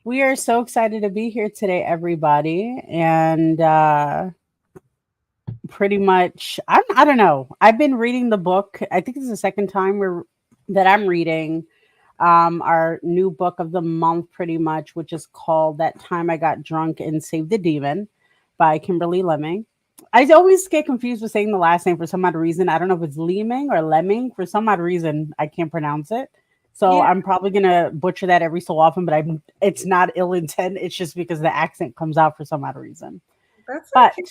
We are so excited to be here today, everybody. And pretty much, I don't know. I've been reading the book. I think it's the second time that I'm reading our new book of the month, pretty much, which is called That Time I Got Drunk and Saved the Demon by Kimberly Lemming. I always get confused with saying the last name for some odd reason. I don't know if it's Lemming or Lemming. For some odd reason, I can't pronounce it. So Yeah, I'm probably gonna butcher that every so often, but it's not ill intent. It's just because the accent comes out for some odd reason. that's But okay.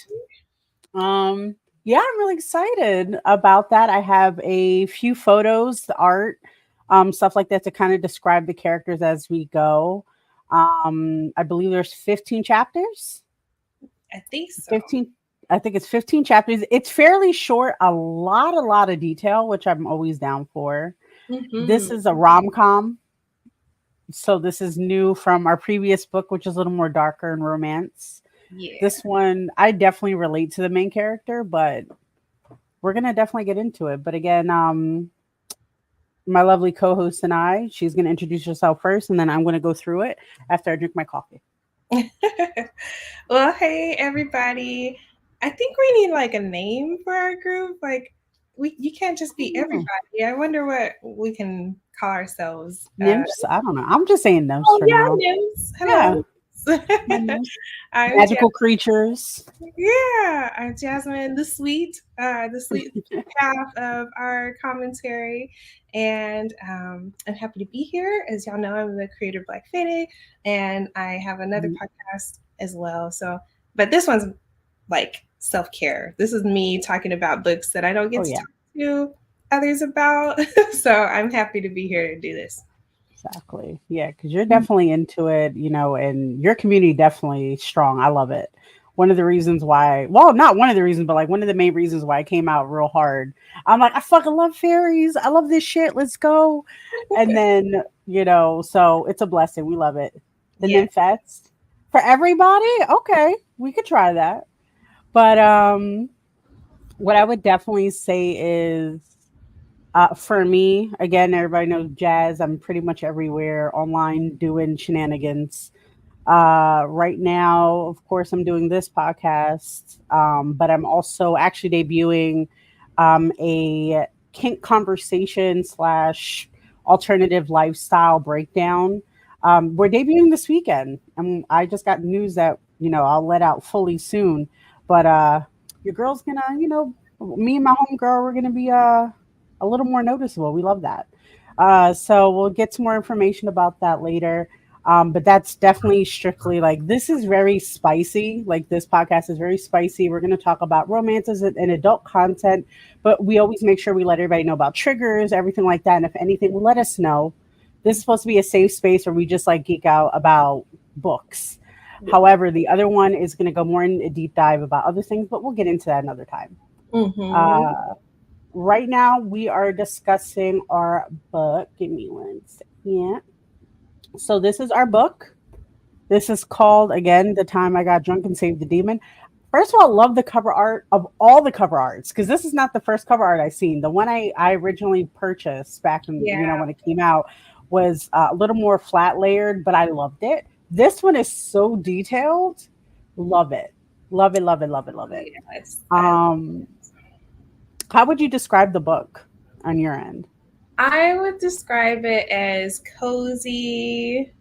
um yeah, I'm really excited about that. I have a few photos, the art, stuff like that to kind of describe the characters as we go. I believe there's 15 chapters. I think so. 15, I think it's 15 chapters. It's fairly short, a lot of detail, which I'm always down for. This Hmm. is a rom-com. So this is new from our previous book, which is a little more darker and romance. Yeah. This one, I definitely relate to the main character, but we're gonna definitely get into it. But again, my lovely co-host and she's gonna introduce herself first, and then I'm gonna go through it after I drink my coffee. Well, hey everybody. I think we need like a name for our group. Like we you can't just be Oh, everybody. I wonder what we can call ourselves. nymphs. I don't know. I'm just saying nymphs Oh for yeah, now. news. Yeah, Hello. my nymphs. I'm Magical creatures. Yeah, Jasmine, the sweet half of our commentary, and I'm happy to be here. As y'all know, I'm the creator of Black Fede, and I have another Mhm. podcast as well. So, but this one's like self care. This is me talking about books that I don't Oh get to yeah, talk to others about. So I'm happy to be here to do this. exactly. Yeah, because you're definitely into it, and your community definitely strong. I love it. One of the reasons why, well, not one of the reasons, but like one of the main reasons why I came out real hard. I'm like, I fucking love fairies. I love this shit. Let's go. And then, so it's a blessing. We love it. The Yeah. nymphets for everybody. Okay, we could try that. But what I would definitely say is for me, again, everybody knows jazz. I'm pretty much everywhere online doing shenanigans. Right now, of course, I'm doing this podcast, but I'm also actually debuting a kink conversation slash alternative lifestyle breakdown. We're debuting this weekend, and I just got news that I'll let out fully soon. But your girl's gonna, me and my homegirl, we're gonna be a little more noticeable. We love that. So we'll get some more information about that later. But that's definitely strictly like this is very spicy. Like this podcast is very spicy. We're going to talk about romances and adult content, but we always make sure we let everybody know about triggers, everything like that. And if anything, let us know. This is supposed to be a safe space where we just like geek out about books. However, the other one is going to go more in a deep dive about other things, but we'll get into that another time. Mm-hmm. Uh, right now, we are discussing our book. Give me one second. So, this is our book. This is called again The Time I Got Drunk and Saved the Demon. First of all, love the cover art of all the cover arts because this is not the first cover art I've seen. The one I originally purchased back in Yeah. when it came out was a little more flat layered, but I loved it. This one is so detailed. Love it. Love it, love it, love it, love it. Yes. Um, how would you describe the book on your end? I would describe it as cozy,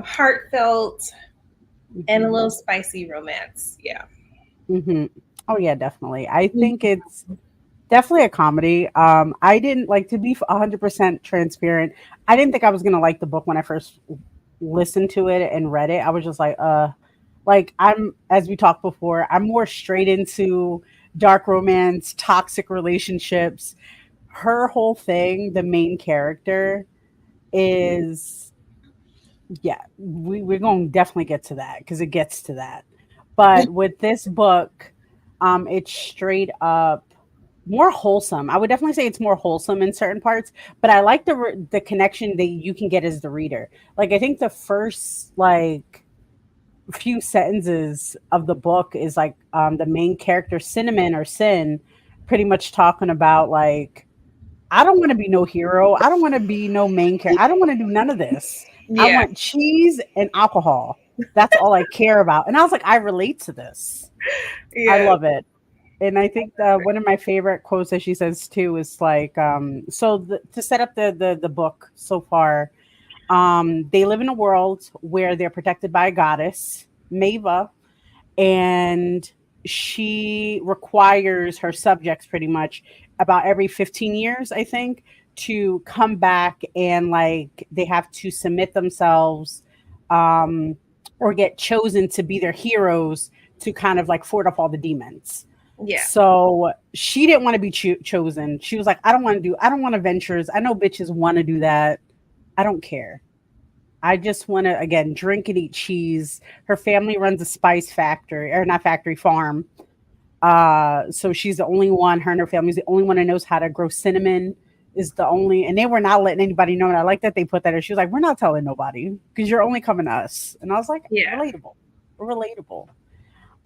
heartfelt, and a Hmm. little spicy romance. Yeah. Hmm. Oh yeah, definitely. I think it's definitely a comedy. I didn't like to be 100% transparent. I didn't think I was gonna like the book when I first listened to it and read it. I was just like I'm as we talked before. I'm more straight into dark romance, toxic relationships. Her whole thing, the main character, is yeah. We're gonna definitely get to that because it gets to that. But with this book, it's straight up more wholesome. I would definitely say it's more wholesome in certain parts, but I like the connection that you can get as the reader. Like I think the first like few sentences of the book is like the main character Cinnamon or Sin pretty much talking about like I don't want to be no hero. I don't want to be no main character. I don't want to do none of this. I Yeah, want cheese and alcohol. That's all I care about. And I was like, I relate to this. I yeah, love it. And I think one of my favorite quotes that she says too is like, to set up the book so far, they live in a world where they're protected by a goddess, Mava, and she requires her subjects pretty much about every 15 years, I think, to come back and like they have to submit themselves um, or get chosen to be their heroes to kind of like fort off all the demons. yeah. So she didn't want to be chosen. She was like, I don't want adventures. I know bitches want to do that. I don't care. I just want to again drink and eat cheese. Her family runs a spice factory or not factory farm. So she's the only one. Her and her family's the only one that knows how to grow cinnamon. Is the only, and they were not letting anybody know. And I like that they put that in. She was like, "We're not telling nobody because you're only coming to us." And I was like, Yeah. "Relatable, relatable."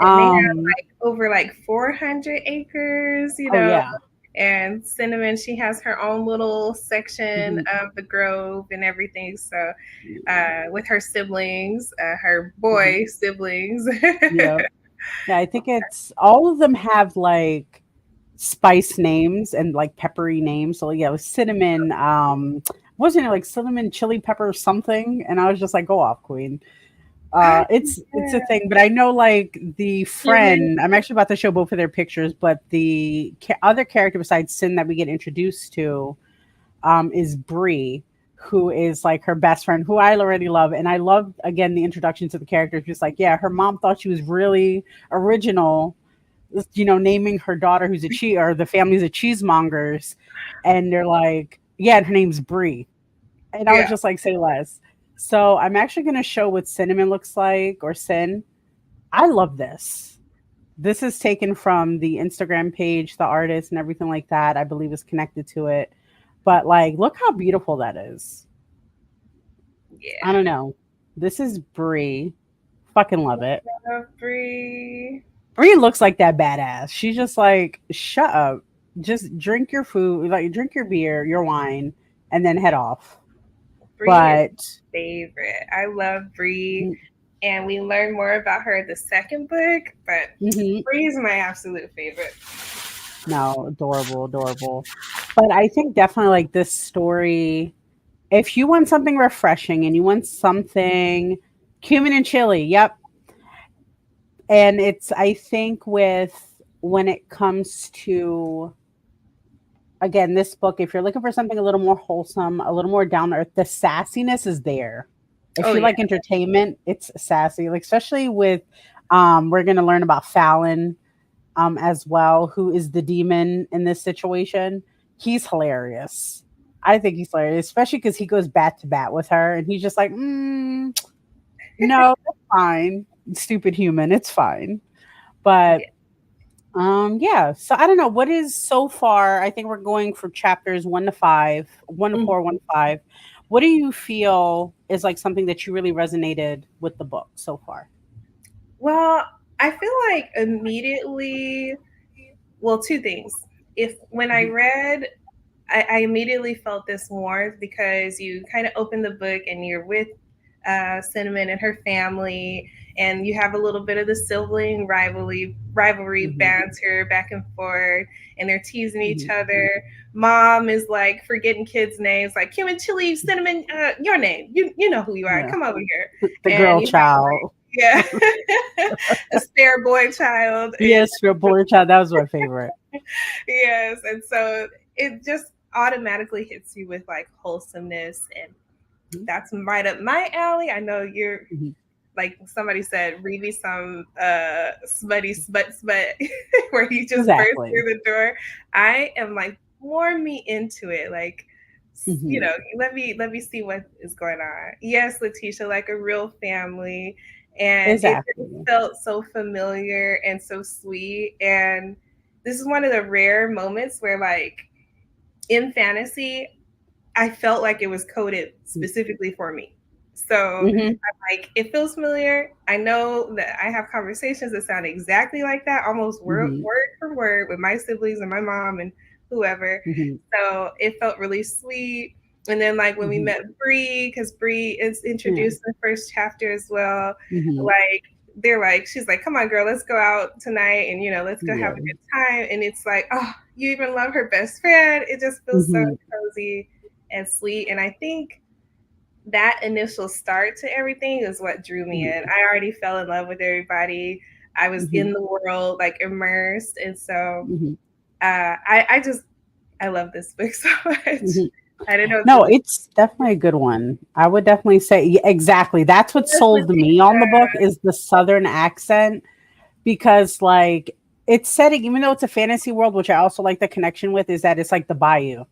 And they have Um. like over like 400 acres, Oh yeah. and Cinnamon, she has her own little section Mhm. of the grove and everything. So, with her siblings, her Mhm. boy siblings. Yeah. Yeah. I think it's all of them have like spice names and like peppery names. So yeah, it was cinnamon. Wasn't it like cinnamon chili pepper something? And I was just like, go off, queen. I, It's a yeah. thing, but I know like the Cumin. friend. I'm actually about to show both of their pictures, but the other character besides Sin that we get introduced to is Bree, who is like her best friend, who I already love, and I love again the introduction to the character. Just like, yeah, her mom thought she was really original, naming her daughter who's a cheese or the family's of cheesemongers, and they're like, yeah, and her name's Bree, and I was Yeah. just like, say less. So I'm actually going to show what cinnamon looks like or sin. I love this. This is taken from the Instagram page, the artist and everything like that. I believe is connected to it. But like, look how beautiful that is. I Yeah. don't know. This is Brie. Fucking love it. Free. Brie looks like that badass. She's just like, shut up. Just drink your food, like drink your beer, your wine, and then head off. Bree is But favorite. I love Bree, mm, and we learn more about her in the second book, but mhm. Bree is my absolute favorite. No, adorable, adorable. But I think definitely like this story, if you want something refreshing and you want something cumin and chili, yep. And it's I think with when it comes to again this book, if you're looking for something a little more wholesome, a little more down to earth, the sassiness is there. If Oh you yeah. like entertainment, it's sassy. Like especially with we're gonna learn about Fallon as well, who is the demon in this situation. He's hilarious. I think he's hilarious, especially because he goes bat to bat with her, and he's just like, "No, it's fine, stupid human, it's fine." But Yeah. yeah. So I don't know what is so far. I think we're going for chapters 1 to 5, 1 to 4, 1 to 5. What do you feel is like something that you really resonated with the book so far? Well, I feel like immediately, well, two things. If when I Mhm, read, I immediately felt this warmth because you kind of open the book and you're with Cinnamon and her family, and you have a little bit of the sibling rivalry mhm, banter back and forth, and they're teasing each mhm. other. Mom is like forgetting kids' names, like Kim and Chili, Cinnamon, your name, you know who you are. Yeah, Come over here, the and girl you have child. yeah, a spare boy child, and Yes, your boy child. That was my favorite. yes, and so it just automatically hits you with like wholesomeness, and Mhm, that's right up my alley. I know you're mhm. like somebody said, read me some smutty smut where you just burst Exactly. through the door. I am like, warm me into it, like, Mhm. let me see what is going on. Yes, Letitia, like a real family, and it just Exactly. felt so familiar and so sweet. And this is one of the rare moments where like in fantasy I felt like it was coded specifically for me. So Mhm, I'm like, it feels familiar. I know that I have conversations that sound exactly like that, almost mhm, word for word with my siblings and my mom and whoever. mhm, So it felt really sweet. And then like when we Mhm. met Bree, because Bree is Yeah. introduced in the first chapter as well, Mhm. like they're like, she's like, come on, girl, let's go out tonight and let's go have a Yeah. good time. And it's like, oh, you even love her best friend. It just feels so Mhm. cozy and sweet. And I think that initial start to everything is what drew me in. Mhm. I already fell in love with everybody. I was Mhm. in the world, like immersed. And so Mhm. I just, I love this book so much. Mhm. I didn't know if No, it was it's definitely a good one. I would definitely say exactly. That's what just sold me on the book Letitia. is the southern accent because like it's setting even though it's a fantasy world, which I also like the connection with is that it's like the bayou.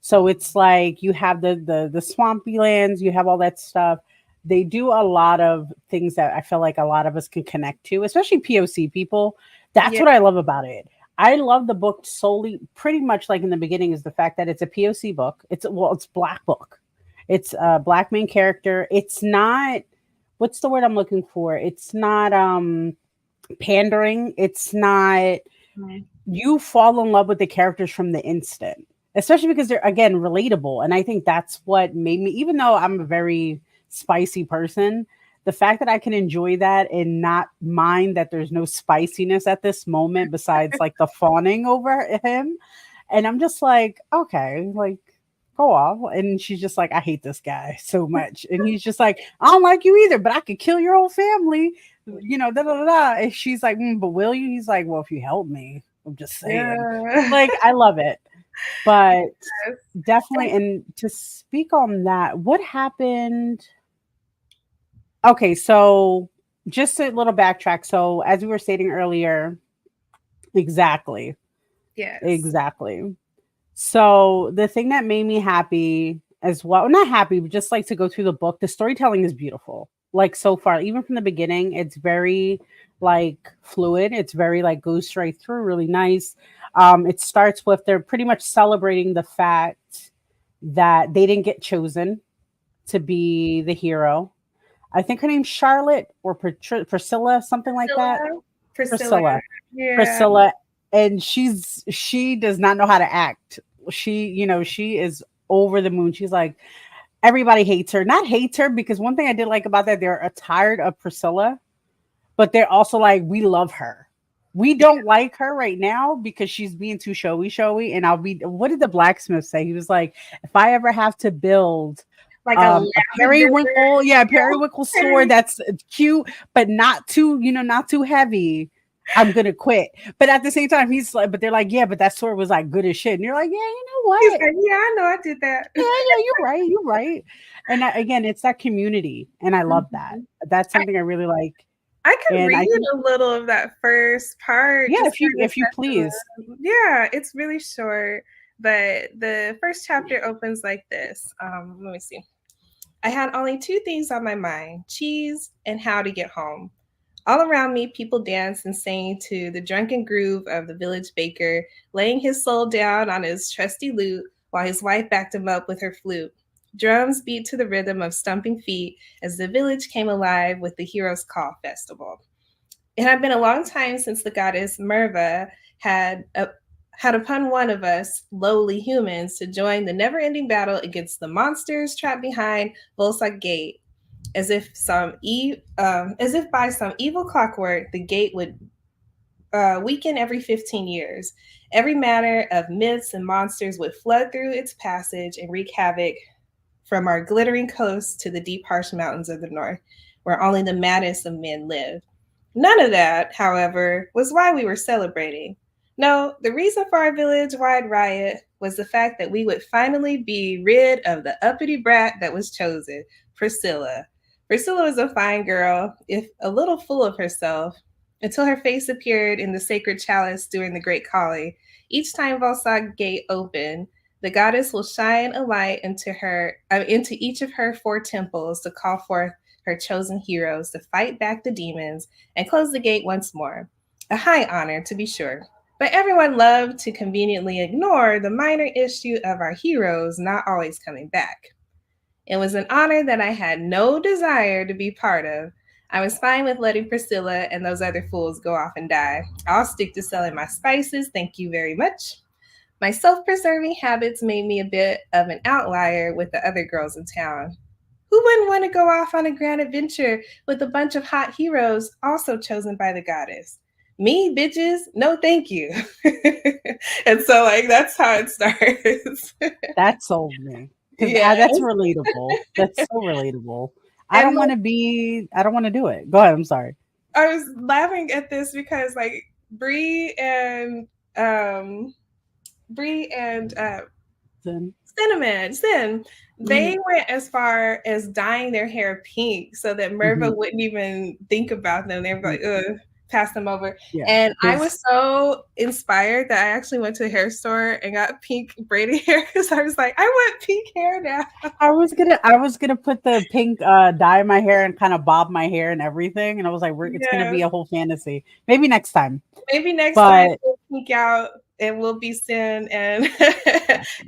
So it's like you have the swampy lands, you have all that stuff. They do a lot of things that I feel like a lot of us can connect to, especially POC people. That's Yeah, what I love about it. I love the book solely, pretty much like in the beginning, is the fact that it's a POC book. It's black book. It's a black main character. It's not what's the word I'm looking for? It's not pandering. It's not mhm. you fall in love with the characters from the instant, especially because they're again relatable. And I think that's what made me, even though I'm a very spicy person, the fact that I can enjoy that and not mind that there's no spiciness at this moment besides like the fawning over him. And I'm just like, okay, like go off. And she's just like, I hate this guy so much. And he's just like, I don't like you either, but I could kill your whole family, da da da da. And she's like, but will you? He's like, well, if you help me, I'm just saying. Yeah. Like, I love it. But Yes. definitely, and to speak on that, what happened? Okay, so just a little backtrack. So, as we were stating earlier, exactly, Yes. exactly. So the thing that made me happy as well, not happy, but just like to go through the book, the storytelling is beautiful. Like so far, even from the beginning, it's very like fluid. It's very like goes straight through, really nice. It starts with they're pretty much celebrating the fact that they didn't get chosen to be the hero. I think her name's Charlotte or Priscilla, something like that. Priscilla. Priscilla. Priscilla. Yeah. Priscilla, and she does not know how to act. She is over the moon. She's like everybody hates her. Not hates her because one thing I did like about that they're tired of Priscilla, but they're also like we love her. We don't like her right now because she's being too showy, and I'll be. What did the blacksmith say? He was like, if I ever have to build Like a a lavender. periwinkle, yeah, periwinkle sword that's cute but not too, not too heavy. I'm gonna quit. But at the same time, he's like, but they're like, yeah, but that sword was like good as shit. And you're like, yeah, you know He's what? like, yeah, I know I did that. Yeah, yeah, you're right, you're right. And again, it's that community, and I love that. Mhm. That's I, something I really like. I can And I read think, a little of that first part, yeah, just if you kind of if you set please, yeah, it's really short, but the first chapter opens like this. Let me see. I had only two things on my mind: cheese and how to get home. All around me, people danced and sang to the drunken groove of the village baker, laying his soul down on his trusty lute while his wife backed him up with her flute. Drums beat to the rhythm of stumping feet as the village came alive with the Heroes' Call festival. It had been a long time since the goddess Merva had had upon one of us lowly humans to join the never-ending battle against the monsters trapped behind Volsok Gate. As if by some evil clockwork, the gate would weaken every 15 years. Every manner of myths and monsters would flood through its passage and wreak havoc from our glittering coast to the deep, harsh mountains of the north, where only the maddest of men live. None of that, however, was why we were celebrating. No, the reason for our village wide riot was the fact that we would finally be rid of the uppity brat that was chosen, Priscilla. Priscilla was a fine girl, if a little full of herself, until her face appeared in the sacred chalice during the Great Calling. Each time Valsag Gate opened, the goddess will shine a light into each of her four temples to call forth her chosen heroes to fight back the demons and close the gate once more. A high honor, to be sure. But everyone loved to conveniently ignore the minor issue of our heroes not always coming back. It was an honor that I had no desire to be part of. I was fine with letting Priscilla and those other fools go off and die. I'll stick to selling my spices, thank you very much. My self-preserving habits made me a bit of an outlier with the other girls in town. Who wouldn't want to go off on a grand adventure with a bunch of hot heroes also chosen by the goddess? Me, bitches? No, thank you. And so, like, that's how it starts. That sold me because Yeah. that's relatable. That's so relatable. I And don't want like, to be. I don't want to do it. Go ahead. I'm sorry. I was laughing at this because, like, Bree and um, Bree and Then, Sin, mhm, they went as far as dyeing their hair pink so that Merva mhm, wouldn't even think about them. They were mhm. like, ugh, pass them over. Yeah, And I because was so inspired that I actually went to a hair store and got pink braided hair because I was like, I want pink hair now. I was gonna put the pink dye in my hair and kind of bob my hair and everything, and I was like, it's gonna Yes. be a whole fantasy. Maybe next time, Maybe next time but we'll peek out and we'll be Sin and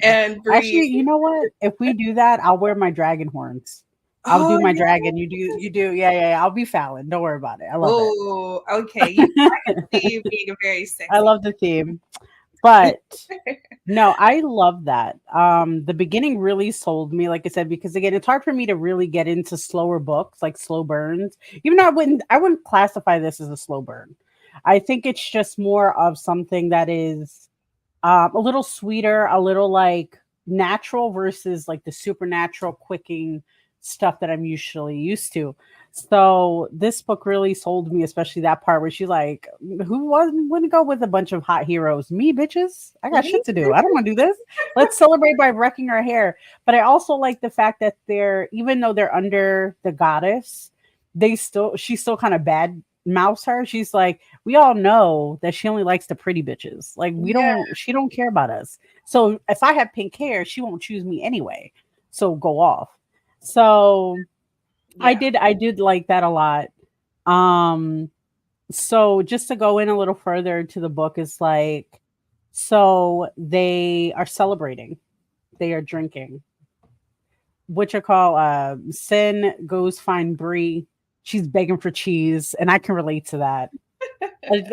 and Bree. actually, you know what? If we do that, I'll wear my dragon horns. I'll Oh do my yeah. dragon. You do. Yeah, yeah, yeah. I'll be Fallon. Don't worry about it. I love it. Oh, okay. You I can see you being a very I sexy. love the theme. But no, I love that. The beginning really sold me, like I said, because again, it's hard for me to really get into slower books, like slow burns. Even though I wouldn't classify this as a slow burn. I think it's just more of something that is a little sweeter, a little like natural versus like the supernatural quicking stuff that I'm usually used to. So this book really sold me, especially that part where she's like, "Who wouldn't go with a bunch of hot heroes? Me, bitches. I got shit to do. I don't want to do this. Let's celebrate by wrecking our hair." But I also like the fact that even though they're under the goddess, she's still kind of bad mouths her. She's like, we all know that she only likes the pretty bitches. Like Yeah, she don't care about us. So if I have pink hair, she won't choose me anyway. So go off. So yeah. I did like that a lot. Um so just to go in a little further to the book is like, so they are celebrating. They are drinking. What you call Sin goes find Bree. She's begging for cheese, and I can relate to that.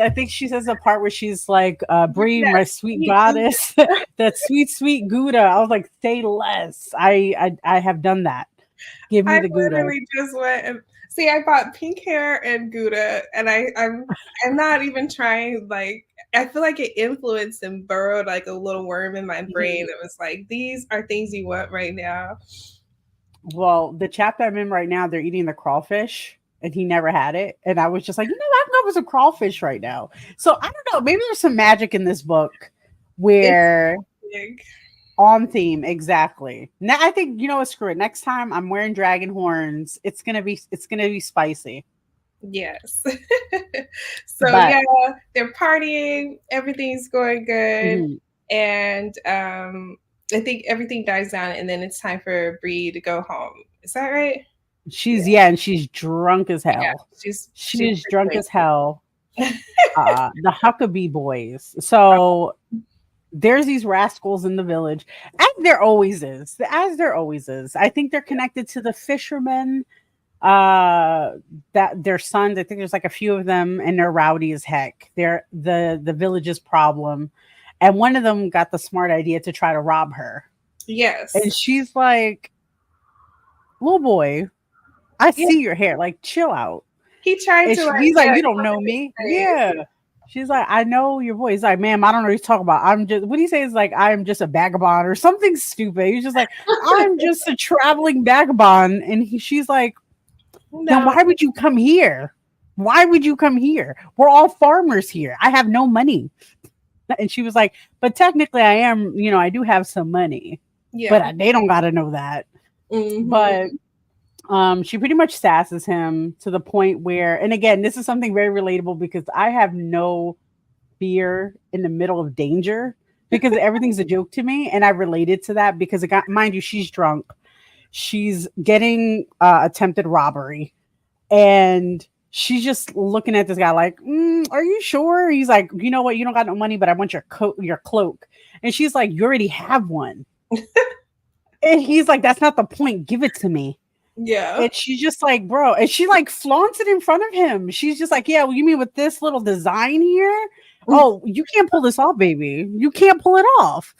I think she says the part where she's like, Give me Brie, that my sweet sweet goo. goddess, that sweet, sweet Gouda. I was like, say less. I have done that. Give me I the Gouda. literally just went and see. I bought pink hair and Gouda, and I'm not even trying. Like, I feel like it influenced and burrowed like a little worm in my brain Mhm. that was like, these are things you want right now. Well, the chapter I'm in right now, they're eating the crawfish, and he never had it. And I was just like, I can go with some crawfish right now. So I don't know. Maybe there's some magic in this book It's where big. on theme, exactly. Now I think you know what, screw it. Next time I'm wearing dragon horns, it's gonna be spicy. Yes. So But yeah, they're partying. Everything's going good, mhm. and I think everything dies down, and then it's time for Bree to go home. Is that right? Yeah, And she's drunk as yeah. hell. She She's is drunk pretty as hell. good. The Huckabee boys. So there's these rascals in the village, as there always is. As there always is. I think they're connected to the fishermen. That their sons. I think there's like a few of them, and they're rowdy as heck. They're the village's problem, and one of them got the smart idea to try to rob her, and Yes. she's like, "Little boy, I Yeah. see your hair. Like, chill out." He tried And to like he's like, yeah, "You don't cover know his me." face. Yeah. She's like, "I know your voice." He's like, "Ma'am, I don't know what you're talking about. I'm just," what do you say? Is like, "I'm just a vagabond," or something stupid. He's just like, "I'm just a traveling vagabond." And she's like, "Then No. why would you come here? Why would you come here? We're all farmers here. I have no money." And she was like, "But technically I am, I do have some money, but Yeah. they don't got to know that." But Hmm. she pretty much sasses him to the point where, and again, this is something very relatable because I have no fear in the middle of danger because everything's a joke to me, and I related to that because it got, mind you, she's drunk. She's getting attempted robbery, and she's just looking at this guy like, "Are you sure?" He's like, "You know what? You don't got no money, but I want your coat, your cloak." And she's like, "You already have one." And he's like, "That's not the point. Give it to me." Yeah. And she's just like, "Bro," and she like flaunts it in front of him. She's just like, "Yeah, well, you mean with this little design here?" oh, you can't pull this off, baby. You can't pull it off.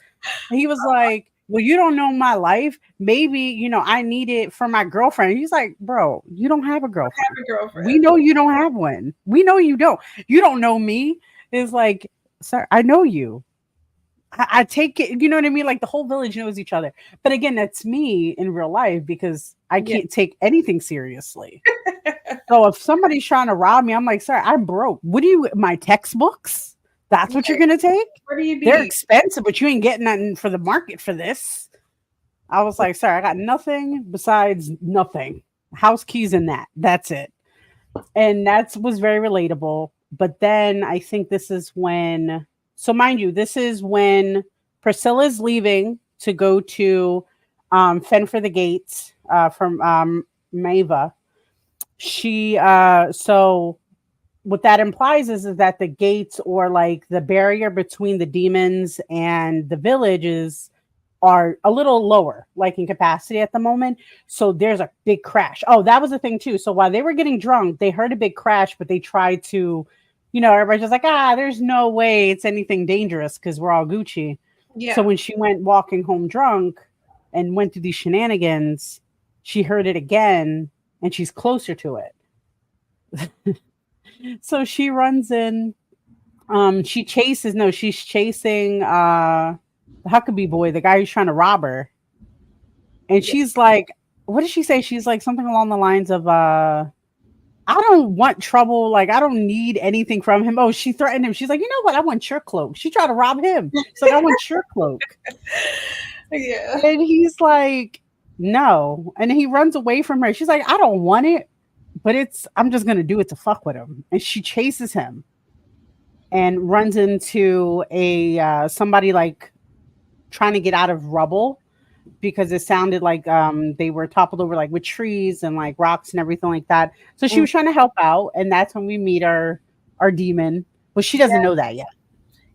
And he was like, well, you don't know my life. Maybe, I need it for my girlfriend. He's like, bro, you don't have a girlfriend. Have a We girlfriend. know you don't have one. We know you don't. You don't know me. It's like, sir, I know you. I take it, you know what I mean? Like the whole village knows each other. But again, that's me in real life because I Yeah. can't take anything seriously. So if somebody's trying to rob me, I'm like, sir, I'm broke. What do you, my textbooks? That's what you're Right. going to take? Where do you They're be? expensive, but you ain't getting nothing for the market for this. I was like, sir, I got nothing besides nothing. House keys and that. That's it. And that was very relatable. But then I think this is when, so mind you, this is when Priscilla's leaving to go to fend for the gates from Maeva. So what that implies is that the gates, or like the barrier between the demons and the villages, are a little lower, like in capacity at the moment. So there's a big crash. Oh, that was the thing too. So while they were getting drunk, they heard a big crash, but they tried to, everybody's just like, there's no way it's anything dangerous because we're all Gucci. So Yeah. when she went walking home drunk and went through these shenanigans, she heard it again and she's closer to it. So she runs in. She's chasing the Huckabee boy, the guy who's trying to rob her. And Yeah. she's like, what did she say? She's like something along the lines of I don't want trouble, like I don't need anything from him. Oh, she threatened him. She's like, you know what? I want your cloak. She tried to rob him. She's like, I want your cloak. Yeah. And he's like, no. And he runs away from her. She's like, I don't want it, but I'm just gonna do it to fuck with him. And she chases him and runs into a somebody like trying to get out of rubble because it sounded like they were toppled over like with trees and like rocks and everything like that. So she Mm. was trying to help out, and that's when we meet our demon. Well, she doesn't know that yet.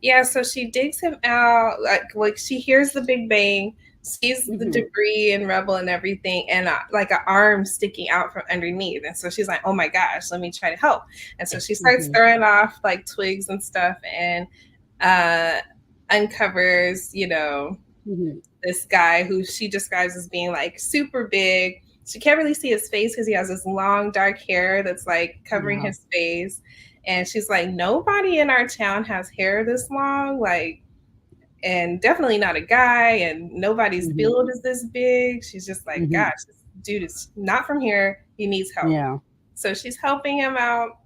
Yeah, so she digs him out, like she hears the big bang, sees the Mhm. debris and rubble and everything, and like an arm sticking out from underneath. And so she's like, "Oh my gosh, let me try to help." And so she starts Mhm. throwing off like twigs and stuff, and uh, uncovers, Mhm. this guy who she describes as being like super big. She can't really see his face because he has this long dark hair that's like covering Yeah. his face. And she's like, nobody in our town has hair this long, like, and definitely not a guy, and nobody's Mhm. build is this big. She's just like, Mhm. gosh, this dude is not from here. He needs help. Yeah. So she's helping him out.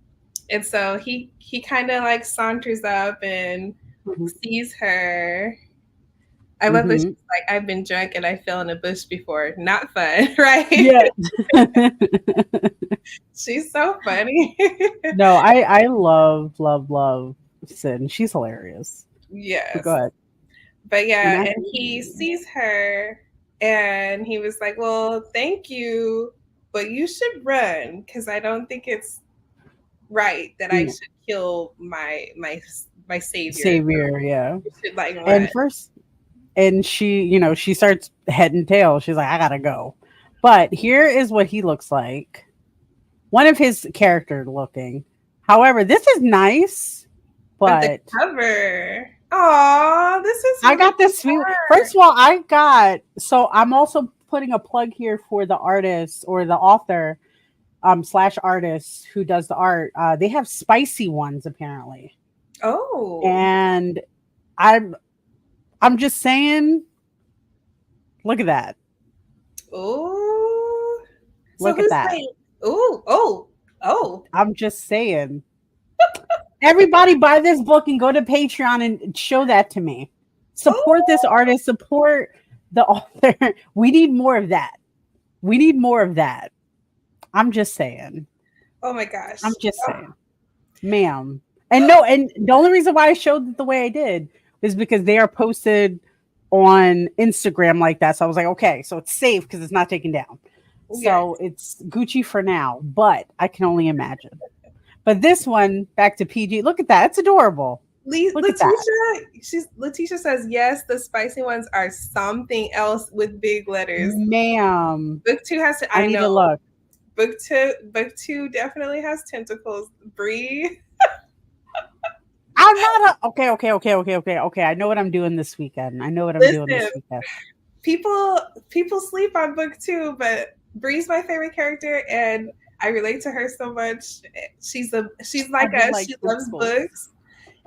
And so he kind of like saunters up and Mhm. sees her. I love that she's Mhm. like, I've been drunk and I fell in a bush before. Not fun, right? Yeah. She's so funny. No, I love Sin. She's hilarious. But go Yes. ahead. But And yeah, I and think he sees her and he was like, well, thank you, but you should run because I don't think it's right that I yeah, should kill my savior. Savior, yeah. You should like run. And first, and she starts head and tail. She's like, I gotta go. But here is what he looks like. One of his character looking. However, this is nice, But the but cover. Oh, this is I really got this sweet. hard. First of all, so I'm also putting a plug here for the artist or the author slash artist who does the art. They have spicy ones apparently. Oh. And I'm I'm just saying, look at that. Oh. So Look at who's that. playing? Oh. I'm just saying. Everybody buy this book and go to Patreon and show that to me. Support this Oh. artist, support the author. We need more of that. We need more of that. I'm just saying. Oh my gosh. I'm just saying. Ma'am. And no, and the only reason why I showed it the way I did is because they are posted on Instagram like that. So I was like, okay, so it's safe because it's not taken down. Yes. So it's Gucci for now, but I can only imagine. But this one, back to PG. Look at that. It's adorable. Look at that. Letitia says yes, the spicy ones are something else with big letters. Ma'am. Book two has to I I need to know. look. Book two definitely has tentacles. Bree. I I'm not okay. I know what I'm doing this weekend. I know what I'm doing Listen, this weekend. people sleep on book two, but Bree's my favorite character, and I relate to her so much. She's I like do us. like She book loves books. books,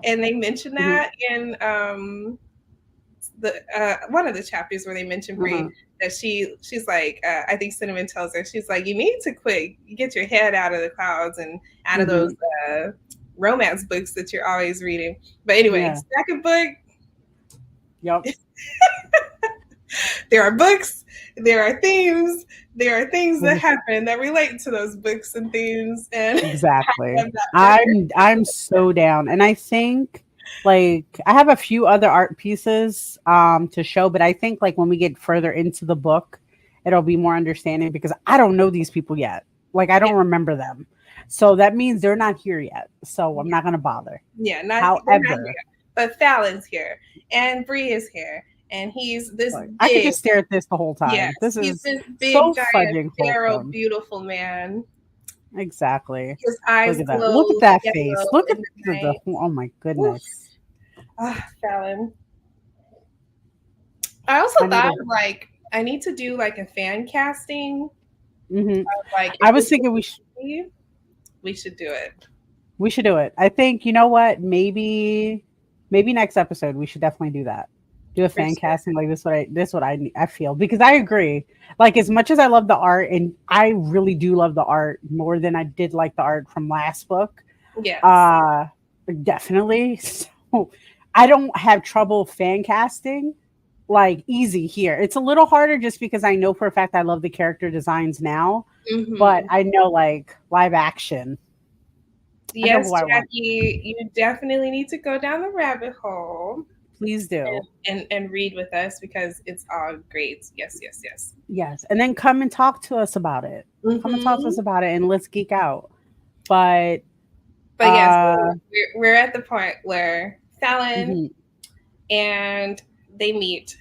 and they mention Mhm, that in the one of the chapters where they mention Bree, mhm, that she's like, I think Cinnamon tells her, she's like, you need to quit, get your head out of the clouds and out of those mhm. romance books that you're always reading. But anyway, Yeah. second book, Yep. there are books, there are themes, there are things that Mhm. happen that relate to those books and themes, and I Exactly. love that for her. I'm so down. And I think like I have a few other art pieces to show, but I think like when we get further into the book, it'll be more understanding because I don't know these people yet. Like I Yeah, don't remember them. So that means they're not here yet. So I'm yeah, not gonna bother. yeah. Not they're not here, However, but Fallon's here, and Bree is here, and he's this like I could big. just stare at this the whole time. Yes, This he's is this big, so giant, fudging feral, wholesome. beautiful man. Exactly. His eyes Look at that. glow Look at that face. yellow Look in at the the night. oh my Oof. goodness. Ah, Fallon. I also I need thought to like I need to do like a fan casting. hmm Like I if was this was thinking me, we should do it. we should do it. I think you know what? Maybe next episode we should definitely do that. Do a For fan sure. casting like this. What I feel because I agree. Like as much as I love the art, and I really do love the art more than I did like the art from last book. Yes. Uh, definitely. So I don't have trouble fan casting like easy here. It's a little harder just because I know for a fact I love the character designs now, but Mm-hmm. I know like live action. I know Yes, who I want. Jackie, you definitely need to go down the rabbit hole Please do. and read with us because it's all great. Yes, yes, yes. Yes. And then come and talk to us about it. Come and talk to Mm-hmm. us about it and let's geek out. But But yes, uh we're at the point where Fallon mhm, and they meet.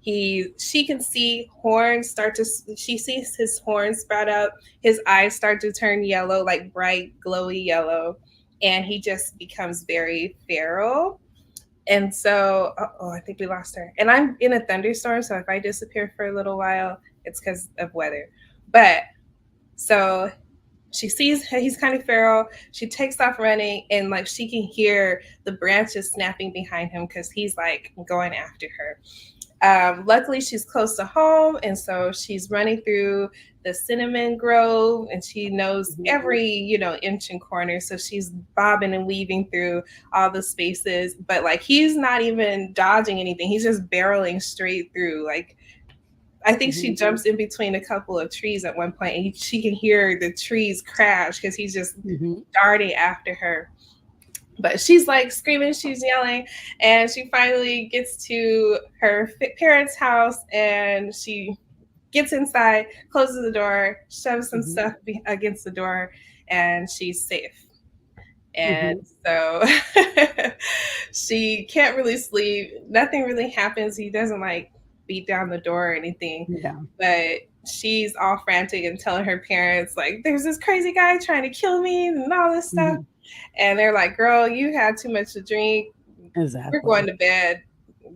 She can see horns start to she sees his horns sprout up, his eyes start to turn yellow, like bright glowy yellow, and he just becomes very feral. And so oh, I think we lost her, and I'm in a thunderstorm, so if I disappear for a little while it's because of weather. But so she sees he's kind of feral. She takes off running, and like she can hear the branches snapping behind him because he's like going after her. Luckily, she's close to home, and so she's running through the cinnamon grove, and she knows mhm, every inch and corner. So she's bobbing and weaving through all the spaces, but like he's not even dodging anything. He's just barreling straight through. Like I think she mhm, jumps in between a couple of trees at one point, and she can hear the trees crash because he's just mhm, darting after her. But she's like screaming, she's yelling, and she finally gets to her parents' house, and she gets inside, closes the door, shoves some mhm, stuff against the door, and she's safe. And mhm. so she can't really sleep. Nothing really happens. He doesn't like beat down the door or anything, Yeah. but she's all frantic and telling her parents like there's this crazy guy trying to kill me and all this stuff. Mhm. And they're like, girl, you had too much to drink. We're going Exactly. to bed.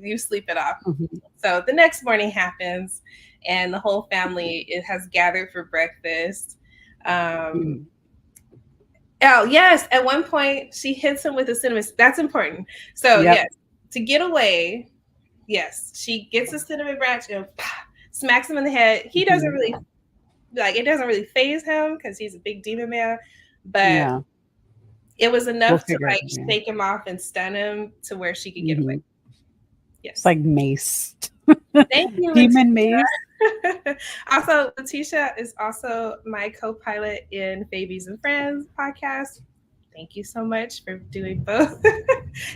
You sleep it off. Mhm, So the next morning happens, and the whole family it has gathered for breakfast. Um, mhm. oh yes, at one point she hits him with a cinnamon. That's important. So Yep. yes, to get away, yes, she gets a cinnamon branch and smacks him in the head. He doesn't Mhm. really like it. Doesn't really phase him because he's a big demon man, but Yeah. it was We'll enough to figure it like out. Yeah. shake him off and stun him to where she could get away. Mhm. It's Yes. like mace. Thank you, Demon mace. Letitia. Also, Letitia is also my co-pilot in Babies and Friends podcast. Thank you so much for doing both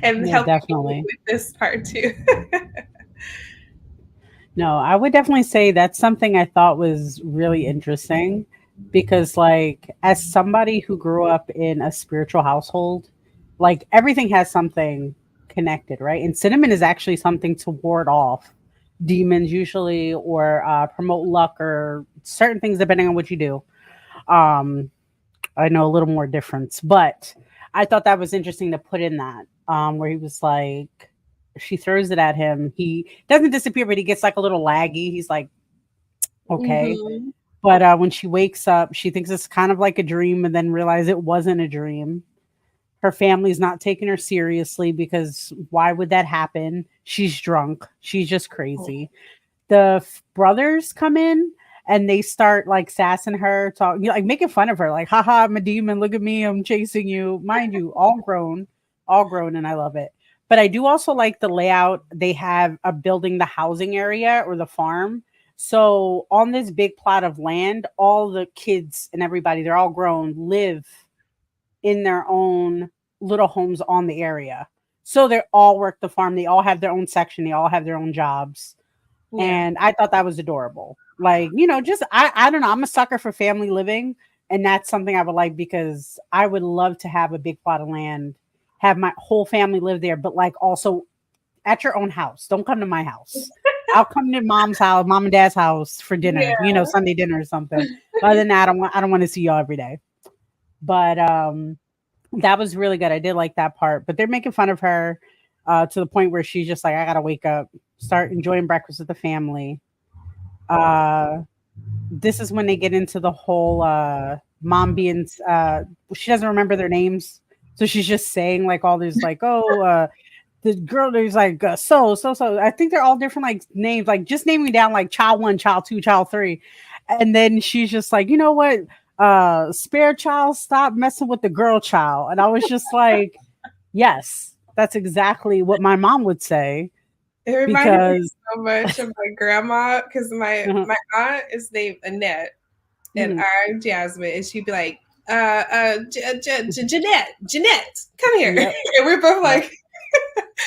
and Yeah, helping me definitely. with this part too. No, I would definitely say that's something I thought was really interesting because, like, as somebody who grew up in a spiritual household, like, everything has something connected, right? And cinnamon is actually something to ward off demons, usually, or promote luck or certain things depending on what you do. Um, I know a little more difference, but I thought that was interesting to put in that, where he was like, she throws it at him. He doesn't disappear, but he gets like a little laggy. He's like, okay. Mm-hmm. But when she wakes up, she thinks it's kind of like a dream and then realize it wasn't a dream. Her family's not taking her seriously because why would that happen? She's drunk. She's just crazy. The brothers come in and they start like sassing her, talking, like making fun of her, like, haha, I'm a demon. Look at me. I'm chasing you. Mind you, all grown, and I love it. But I do also like the layout. They have a building, the housing area or the farm. So on this big plot of land, all the kids and everybody, they're all grown, live in their own little homes on the area. So they all work the farm. They all have their own section. They all have their own jobs. Yeah. And I thought that was adorable. Like, you know, just I don't know. I'm a sucker for family living, and that's something I would like because I would love to have a big plot of land, have my whole family live there, but like also at your own house. Don't come to my house. I'll come to mom's house, mom and dad's house for dinner, Yeah. you know, Sunday dinner or something. Other than that, I don't want to see y'all every day. But that was really good. I did like that part. But they're making fun of her to the point where she's just like, I gotta wake up, start enjoying breakfast with the family. Uh, this is when they get into the whole mom being she doesn't remember their names, so she's just saying like all these like, oh, the girl there's like so. I think they're all different like names, like just naming down like child one, child two, child three, and then she's just like, you know what, spare child, stop messing with the girl child, and I was just like, yes, that's exactly what my mom would say It reminded me because so much of my grandma because my uh-huh, my aunt is named Annette and mhm, I'm Jasmine, and she'd be like, Jeanette, come here, yep, and we're both yep, like,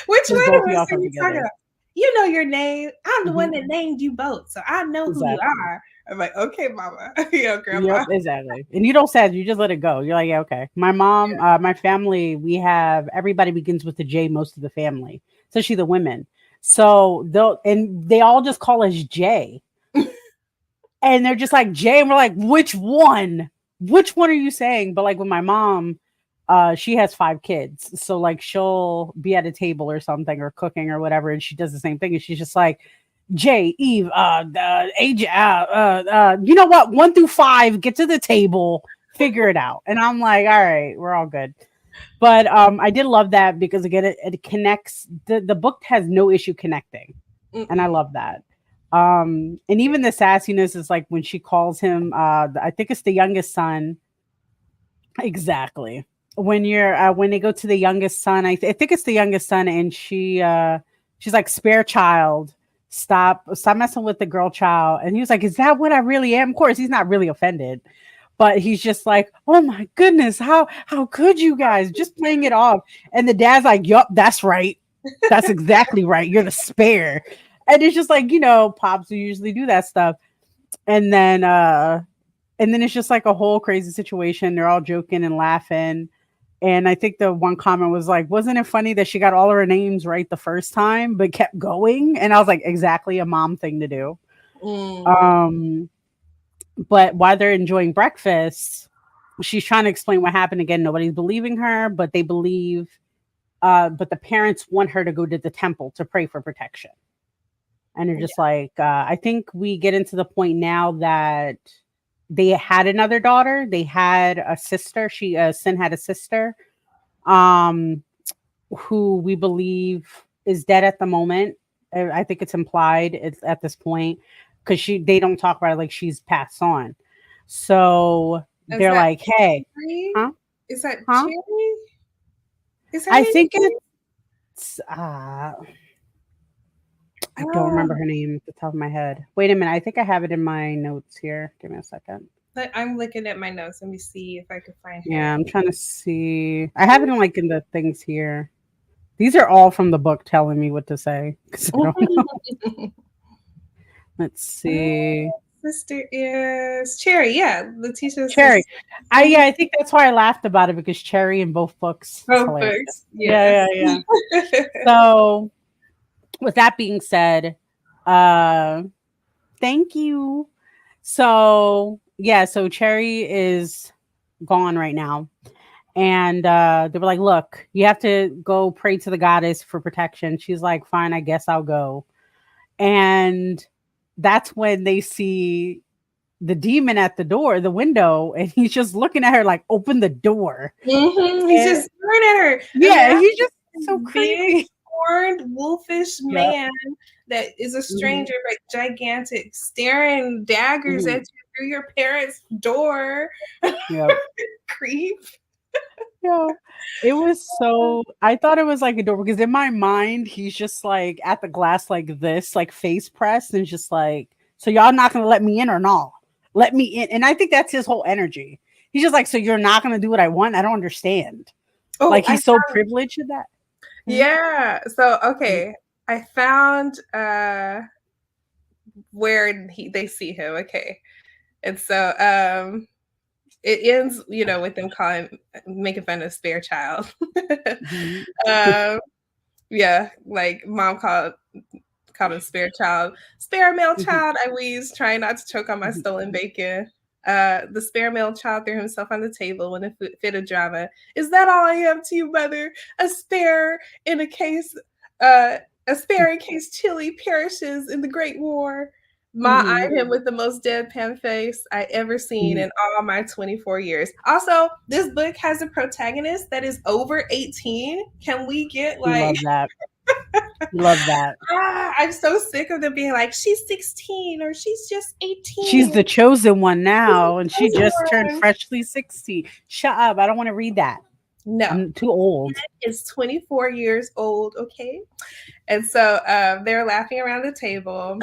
which because one both of of us y'all are come you talking together. about? You know your name. I'm the one Mhm, that named you both, so I know who you exactly. are. I'm like, okay, mama, you know, Yep, grandma. exactly. And you don't sad, you just let it go. You're like, yeah, okay. My mom, my family, we have everybody begins with the J, most of the family, especially the women. So they all just call us J. And they're just like Jay, and we're like, which one? Which one are you saying? But like with my mom, she has 5 kids. So like she'll be at a table or something or cooking or whatever, and she does the same thing. And she's just like, Jay, Eve, AJ, you know what? 1 through 5, get to the table, figure it out. And I'm like, all right, we're all good. But I did love that because again, it connects. The book has no issue connecting, and I Mm-mm. love that. And even the sassiness is like when she calls him. I think it's the youngest son. Exactly. When you're when they go to the youngest son, I think it's the youngest son, and she's like, spare child. Stop messing with the girl child. And he was like, is that what I really am? Of course, he's not really offended, but he's just like, oh my goodness, how could you guys just playing it off? And the dad's like, yup, that's right. That's exactly right. You're the spare. And it's just like, you know, pops who usually do that stuff. And then it's just like a whole crazy situation. They're all joking and laughing. And I think the one comment was like, wasn't it funny that she got all her names right the first time, but kept going? And I was like, exactly a mom thing to do. Mm. Um, but while they're enjoying breakfast, she's trying to explain what happened again. Nobody's believing her, but they believe, but the parents want her to go to the temple to pray for protection. And they're just like, I think we get into the point now that they had another daughter. They had a sister. Sin had a sister, um, who we believe is dead at the moment. I think it's implied it's at this point because they don't talk about it like she's passed on. So Is they're that like, hey, Cherry? huh, Is that huh? Cherry? Is her I name think Cherry? it's I don't remember Oh, her name at the top of my head. Wait a minute, I think I have it in my notes here. Give me a second. I'm looking at my notes. Let me see if I can find her. Yeah, I'm trying to see. I have it in like in the things here. These are all from the book telling me what to say. 'Cause I don't know. Let's see. Sister is Cherry. Yeah, Letitia's Cherry. sister. Mhm. I think that's why I laughed about it because Cherry in both books is Both hilarious. books. Yeah, Yes. yeah, yeah. So with that being said, uh thank you. So yeah, so Cherry is gone right now. And they were like, look, you have to go pray to the goddess for protection. She's like, fine, I guess I'll go. And that's when they see the demon at the door, the window, and he's just looking at her like, open the door. He's And just staring at her. yeah, Imagine he's just this so big, creepy. horned, wolfish Yeah. man that is a Mhm. stranger, but gigantic, staring daggers at Mhm. you through your parents' door. Yeah. Creep. Yeah. It was so I thought it was like a door because in my mind he's just like at the glass like this, like face pressed, and just like, so y'all not gonna let me in or not? Let me in. And I think that's his whole energy. He's just like, so you're not gonna do what I want? I don't understand. Oh, Like he's so privileged in that. Mhm. yeah. So Mhm. okay, I found where they see him. Okay, and so it ends, with them making fun of spare child. Mhm. um, yeah, like mom called him spare child, spare male Mhm. child. I wheezed, trying not to choke on my Mhm. stolen bacon. The spare male child threw himself on the table in a fit of drama. Is that all I am to you, mother? A spare in a case, a spare in case Chile perishes in the Great War. Ma Mhm. eyed him with the most deadpan face I ever seen Mhm. in all my 24 years. Also, this book has a protagonist that is over 18. Can we get We like love that. We love that. I'm so sick of them being like, she's 16 or she's just She's 18. the chosen one She's the now, and she chosen just turned one. freshly 60. Shut up. I don't want to read that. No, I'm too old. is 24 years old, okay? And so they're laughing around the table,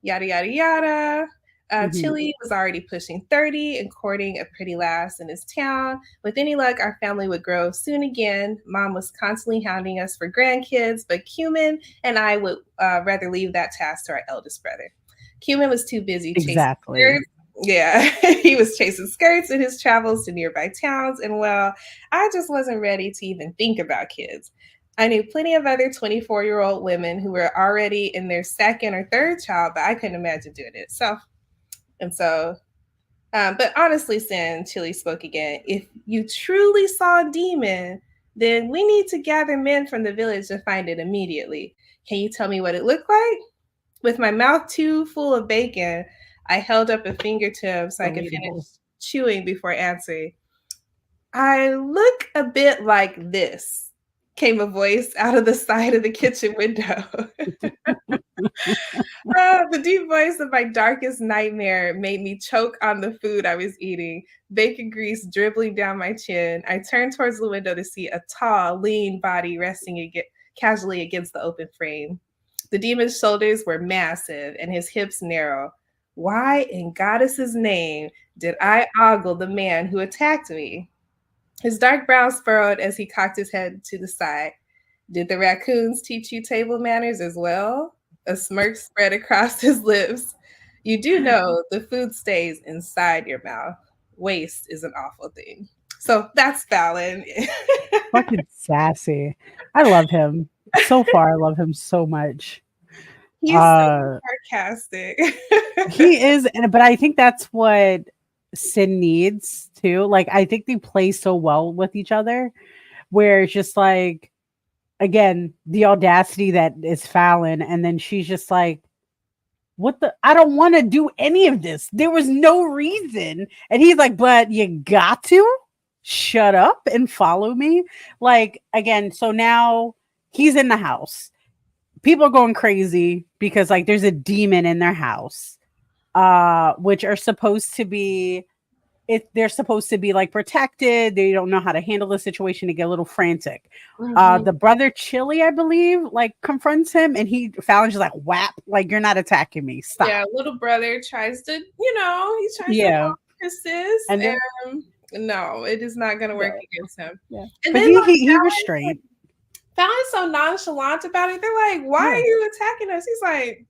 yada, yada, yada. Mhm. Chili was already pushing 30 and courting a pretty lass in his town. With any luck, our family would grow soon again. Mom was constantly hounding us for grandkids, but Cumin and I would rather leave that task to our eldest brother. Cumin was too busy chasing Exactly. skirts. Yeah, he was chasing skirts in his travels to nearby towns. And well, I just wasn't ready to even think about kids. I knew plenty of other 24-year-old women who were already in their second or third child, but I couldn't imagine doing it. But honestly, Sin, Chili spoke again. If you truly saw a demon, then we need to gather men from the village to find it immediately. Can you tell me what it looked like? With my mouth too full of bacon, I held up a finger to him so I could finish Relatable. chewing before answering. I look a bit like this, came a voice out of the side of the kitchen window. The deep voice of my darkest nightmare made me choke on the food I was eating, bacon grease dribbling down my chin. I turned towards the window to see a tall, lean body resting casually against the open frame. The demon's shoulders were massive and his hips narrow. Why in goddess's name did I ogle the man who attacked me? His dark brows furrowed as he cocked his head to the side. Did the raccoons teach you table manners as well? A smirk spread across his lips. You do know the food stays inside your mouth. Waste is an awful thing. So that's Fallon. Fucking sassy. I love him. So far, I love him so much. He's so Uh sarcastic. he is, but I think that's what Sin needs too. Like I think they play so well with each other where it's just like, again, the audacity that is Fallon, and then she's just like, what the, I don't want to do any of this. There was no reason. And he's like, but you got to shut up and follow me. Like, again, so now he's in the house. People are going crazy because like there's a demon in their house, which are supposed to be, they're supposed to be like protected. They don't know how to handle the situation. They get a little frantic. Mhm. The brother Chili, I believe, like confronts him, and Fallon's just like, whap, like you're not attacking me. Yeah, Stop. little brother tries to, he tries to Yeah. help his sis, And then and no, it is not going to work no, against him. yeah. And But then he restrained. Fallon's so nonchalant about it. They're like, "Why are Yeah. you attacking us?" He's like,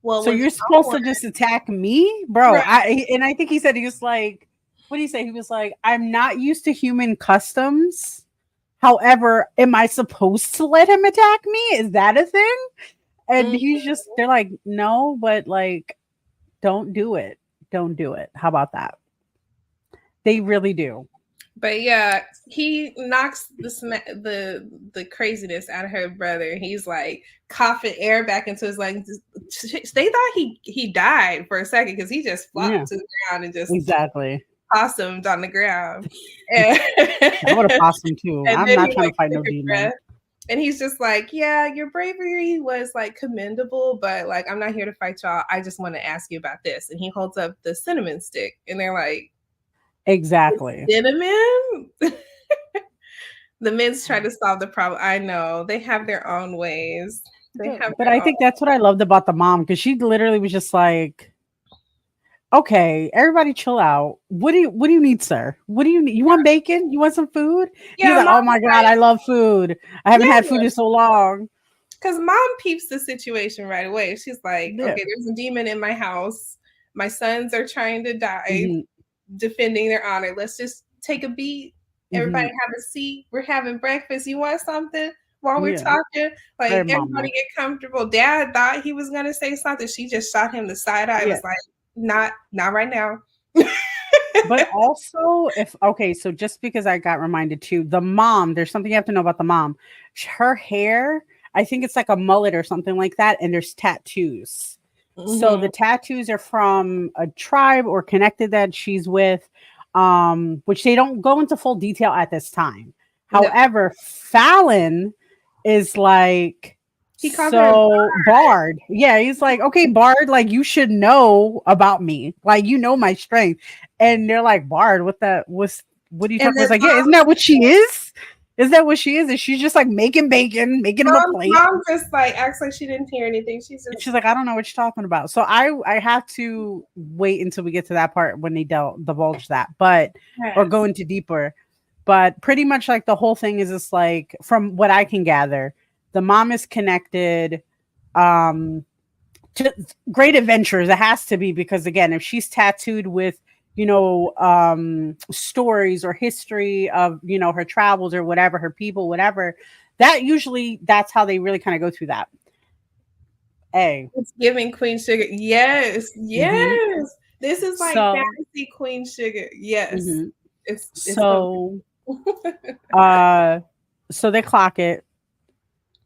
"Well, So when you're supposed someone to just attack me, bro. right, And I think he said, he was like, what did he say? He was like, I'm not used to human customs. However, am I supposed to let him attack me? Is that a thing? And mm, he's just, they're like, no, but like, don't do it. Don't do it. How about that? They really do. But yeah, he knocks the craziness out of her brother. He's like coughing air back into his lungs. They thought he died for a second because he just Yeah, flopped to the ground and just exactly. possummed on the ground. And, I would have possum too. and I'm then not he trying like to fight took no a demon. breath. And he's just like, yeah, your bravery was like commendable, but like, I'm not here to fight y'all. I just want to ask you about this. And he holds up the cinnamon stick, and they're like, Exactly. cinnamon? The men's try to solve the problem. I know they have their own ways. They have But their I own. think that's what I loved about the mom because she literally was just like, "Okay, everybody, chill out. What do you need, sir? What do you need? You want bacon? You want some food?" He's Yeah, like, mom "Oh my was god, like, I love food. I haven't had food yeah, in so long." because mom peeps the situation right away. She's like, Yeah. okay, there's a demon in my house. My sons are trying to die, Hmm. defending their honor. Let's just take a beat. Everybody Hmm. have a seat. We're having breakfast. You want something while we're Yeah. talking? Very Like everybody mama. get comfortable. Dad thought he was gonna say something. She just shot him the side eye. Yeah. Was like, not right now. But also, if okay, so just because I got reminded too, the mom, there's something you have to know about the mom. Her hair, I think it's like a mullet or something like that, and there's tattoos. So Mm-hmm. the tattoos are from a tribe or connected that she's with, which they don't go into full detail at this time. No, However, Fallon is like, he calls her. so Bard, yeah, he's like, okay, Bard, like you should know about me, like you know my strength, and they're like, Bard, what are you And talking about? then It's like, yeah, isn't that what she is? Is that what she is? Is she's just like making bacon, making him a plate? mom just like acts like she didn't hear anything. She's And just she's like, I don't know what you're talking about. So I have to wait until we get to that part when they divulge that, but or go yes. into deeper. But pretty much like the whole thing is just like from what I can gather, the mom is connected um to great adventures. It has to be because again, if she's tattooed with stories or history of her travels or whatever, her people, whatever, that usually that's how they really kind of go through that. A. It's giving Queen Sugar. Yes, Mm-hmm. yes. This is like So, fantasy Queen Sugar. Yes, mhm. it's so So, uh, so they clock it.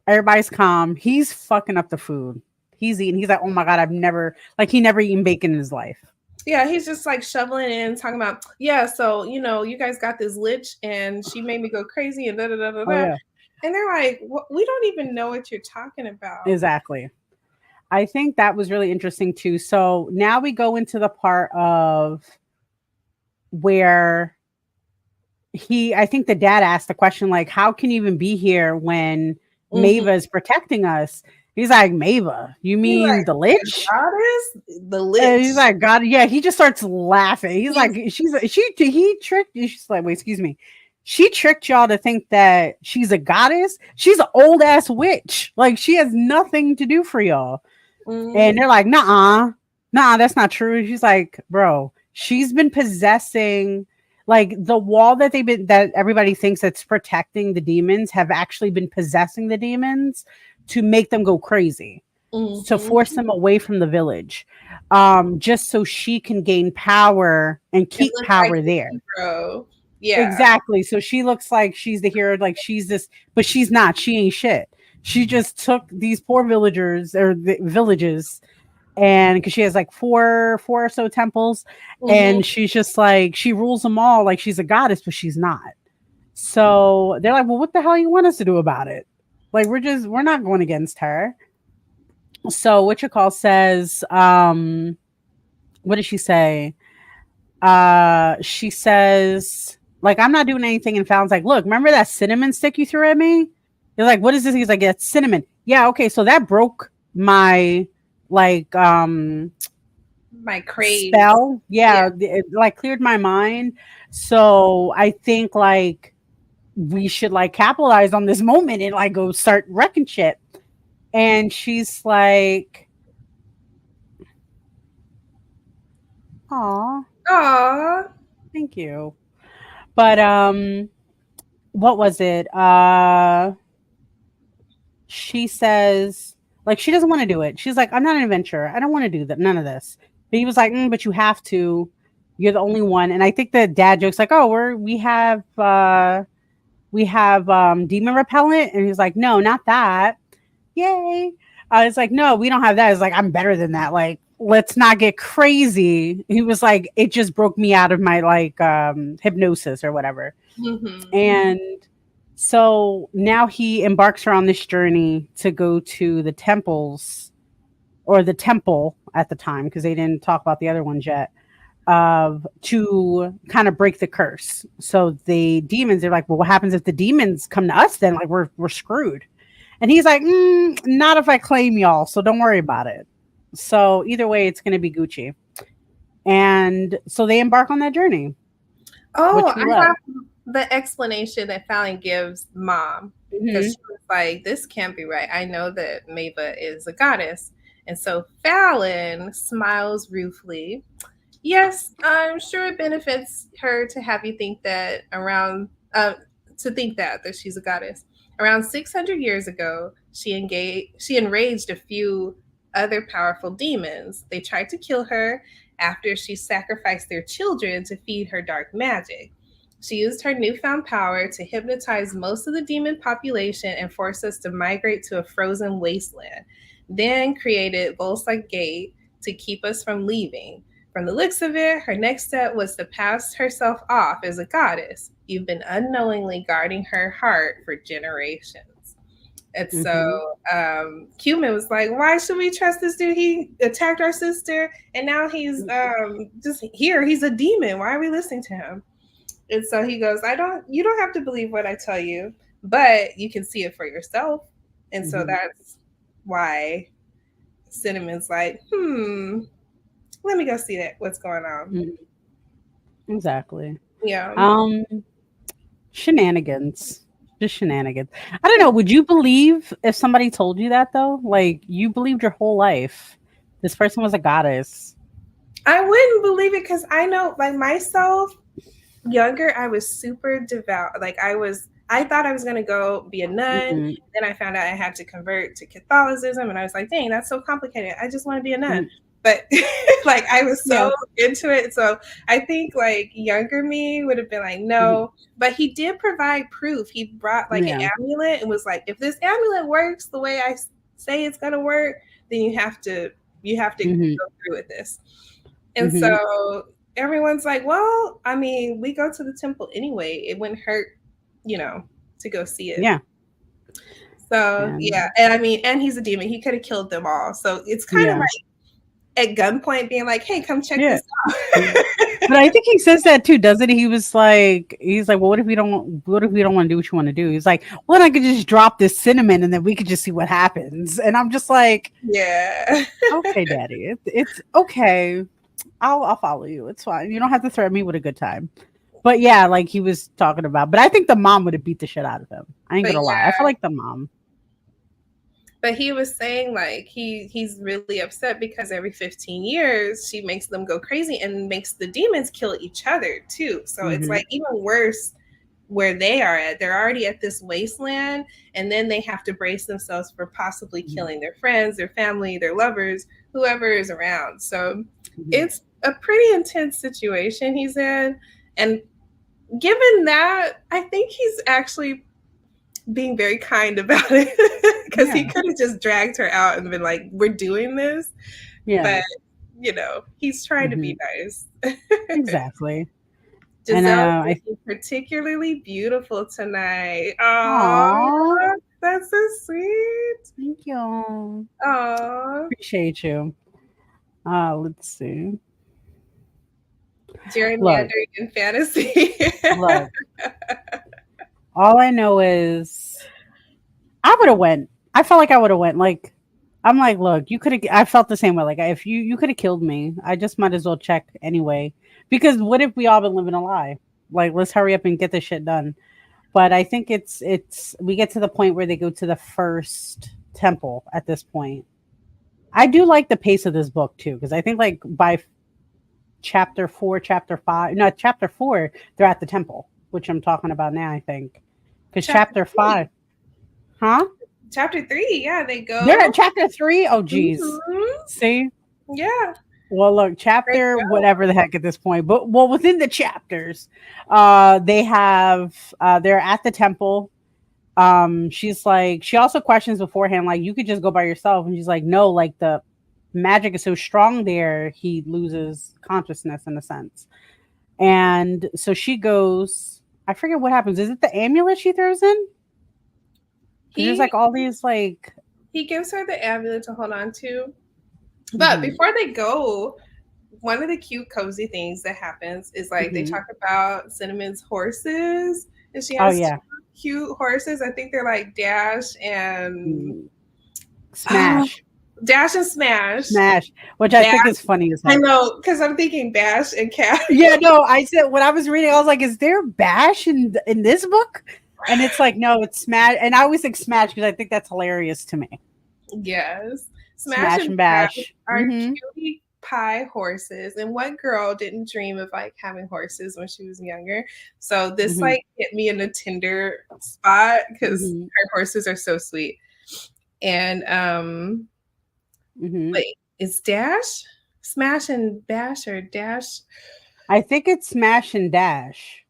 Everybody's calm. He's fucking up the food. He's eating. He's like, oh my god, I've never like he never eaten bacon in his life. yeah. He's just like shoveling in, talking about yeah. So you guys got this lich, and she made me go crazy, and da da da da Oh da. yeah, And they're like, we don't even know what you're talking about. exactly. I think that was really interesting too. So now we go into the part of where I think the dad asked the question, like, how can you even be here when Mm-hmm. Mava is protecting us? He's like, Mava, you He's mean like, the the lich? goddess, the And lich. he's like, God, yeah. He just starts laughing. He's He's like, he tricked you. She's like, wait, excuse me. She tricked y'all to think that she's a goddess. She's an old ass witch. Like, she has nothing to do for y'all. And mm-hmm. they're like, nah, that's not true. She's like, bro, she's been possessing, like the wall that everybody thinks that's protecting the demons have actually been possessing the demons to make them go crazy, to force Mm-hmm. them away from the village, just so she can gain power and And keep look like power the there. hero. Yeah. Exactly. So she looks like she's the hero, like she's this, but she's not. She ain't shit. She just took these poor villagers or the villages, and because she has like four or so temples, Mm-hmm. and she's just like she rules them all like she's a goddess, but she's not. So they're like, well, what the hell you want us to do about it? Like we're not going against her. So what you call says, what did she say? She says, like, I'm not doing anything. And Fallon's like, look, remember that cinnamon stick you threw at me? He's like, what is this? He's like, it's cinnamon. Yeah, okay, so that broke my like My crave. spell. Yeah. Yeah, it like cleared my mind. So I think like we should like capitalize on this moment and like go start wrecking shit. And she's like, "Aw, Aw. thank you." But what was it? She says like she doesn't want to do it. She's like, I'm not an adventurer. I don't want to do that. None of this. But he was like, but you have to. You're the only one. And I think the dad jokes like, oh, we have demon repellent. And he's like, no, not that. Yay. It's like, no, we don't have that. It's like, I'm better than that. Like, let's not get crazy. He was like, it just broke me out of my like hypnosis or whatever. Mm-hmm. And so now he embarks her on this journey to go to the temples or the temple at the time, because they didn't talk about the other ones yet, to kind of break the curse. So the demons are like, well, what happens if the demons come to us then? Like we're screwed. And he's like, not if I claim y'all, so don't worry about it. So either way, it's going to be Gucci. And so they embark on that journey, Oh, which we I love. have the explanation that Fallon gives mom, because Hmm. she was like, this can't be right. I know that Mava is a goddess. And so Fallon smiles ruefully. Yes, I'm sure it benefits her to have you think that to think that she's a goddess. Around 600 years ago, she enraged a few other powerful demons. They tried to kill her after she sacrificed their children to feed her dark magic. She used her newfound power to hypnotize most of the demon population and force us to migrate to a frozen wasteland. Then created Volsite Gate to keep us from leaving. From the looks of it, her next step was to pass herself off as a goddess. You've been unknowingly guarding her heart for generations. And Hmm. so Cumin was like, why should we trust this dude? He attacked our sister, and now he's just here. He's a demon. Why are we listening to him? And so he goes, you don't have to believe what I tell you, but you can see it for yourself. And so Hmm. that's why Cinnamon's like, let me go see that. What's going on? Exactly. Yeah. Um, Shenanigans. Just shenanigans. I don't know. Would you believe if somebody told you that though? Like you believed your whole life this person was a goddess. I wouldn't believe it because I know, like myself, younger, I was super devout. I thought I was going to go be a nun. Mm-mm, Then I found out I had to convert to Catholicism. And I was like, dang, that's so complicated. I just want to be a nun. mm, But like, I was yeah. so into it. So I think like younger me would have been like, Mhm, no. But he did provide proof. He brought like an yeah. amulet and was like, if this amulet works the way I say it's going to work, then you have to Mhm, go through with this. And mhm, so everyone's like, well, I mean, we go to the temple anyway. It wouldn't hurt, to go see it. yeah. So yeah, And and I mean, and he's a demon. He could have killed them all. So it's kind of yeah. like at gunpoint being like, hey, come check Yeah. this out. Mm. But I think he says that too, doesn't he? He's like, well, what if we don't want to do what you want to do? He's like, well, I could just drop this cinnamon and then we could just see what happens. And I'm just like, Yeah. okay, daddy, it's okay. I'll follow you. It's fine. You don't have to threaten me with a good time. But yeah, like he was talking about. But I think the mom would have beat the shit out of him. I ain't But gonna lie. I feel yeah, like the mom. but he was saying like he's really upset because every 15 years she makes them go crazy and makes the demons kill each other too. So it's Hmm. like even worse where they are at. They're already at this wasteland, and then they have to brace themselves for possibly Hmm. killing their friends, their family, their lovers, whoever is around. So Hmm. it's a pretty intense situation he's in. And given that, I think he's actually being very kind about it because he Yeah. could have just dragged her out and been like, we're doing this. Yeah. But, he's trying to Hmm. be nice. Exactly. And Jazelle's I looking particularly beautiful tonight. Oh, Aw, that's so sweet. thank you. Oh, Appreciate you. Let's see. Look, gerrymandering in fantasy. look. All I know is I would have went. I felt like I would have went. Like I'm like, look, you could have. I felt the same way. Like if you could have killed me, I just might as well check anyway. Because what if we all been living a lie? Like let's hurry up and get this shit done. But I think it's we get to the point where they go to the first temple at this point. I do like the pace of this book too, because I think like by chapter 4, chapter 5, no, chapter 4, they're at the temple, which I'm talking about now, I think. Because Chapter chapter three. 5, huh? Chapter 3, yeah, they They're go. at chapter 3. Oh, geez. Mhm. See? Yeah. Well, look, Great chapter show. whatever the heck at this point, but well, within the chapters, they have they're at the temple. She's like, she also questions beforehand, like, you could just go by yourself, and she's like, no, like the magic is so strong there, he loses consciousness in a sense. And so she goes. I forget what happens. Is it the amulet she throws in? Because there's He like all these like. he gives her the amulet to hold on to. But Mhm, before they go, one of the cute cozy things that happens is like they mhm. talk about Cinnamon's horses, and she Oh has two yeah. cute horses. I think they're like Dash and Mm. oh, Smash. Dash and Smash. Smash, which I Bash. think is funny as I heck. know because I'm thinking Bash and Cat. Yeah, no, I said when I was reading, I was like, "Is there bash in this book?" And it's like, no, it's smash. And I always think smash because I think that's hilarious to me. Yes, Smash Smash and and Bash bash. are Mm-hmm. cutie pie horses, and what girl didn't dream of like having horses when she was younger? So this Mm-hmm. like hit me in a Tinder spot because Mm-hmm. her horses are so sweet. And Mm-hmm. wait, is Dash Smash and Bash or Dash? I think it's smash and dash.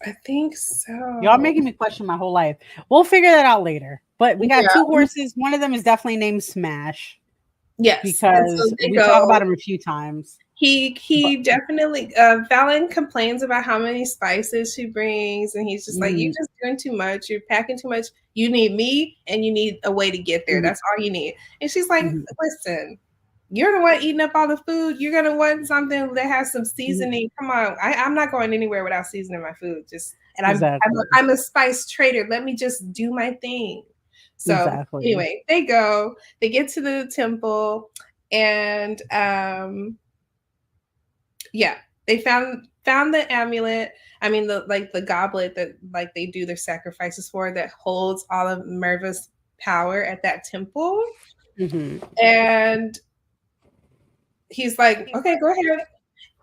I think Y'all so. making me question my whole life. We'll figure that out later. But we got two Yeah. horses. One of them is definitely named Smash Yes. And so because they we talk go. about him a few times. But He definitely Valen complains about how many spices she brings, and he's just like, "You mm, just doing too much. You're packing too much. You need me, and you need a way to get there. mm, That's all you need." And she's like, mm, "Listen, you're the one eating up all the food. You're gonna want something that has some mm, seasoning. Come on, I'm not going anywhere without seasoning my food. Just and exactly. I'm a spice trader. Let me just do my thing." So Exactly. anyway, they go. They get to the temple, and yeah, they found the amulet. I mean, the like the goblet that like they do their sacrifices for that holds all of Merva's power at that temple. Mm-hmm. And he's like, "Okay, go ahead."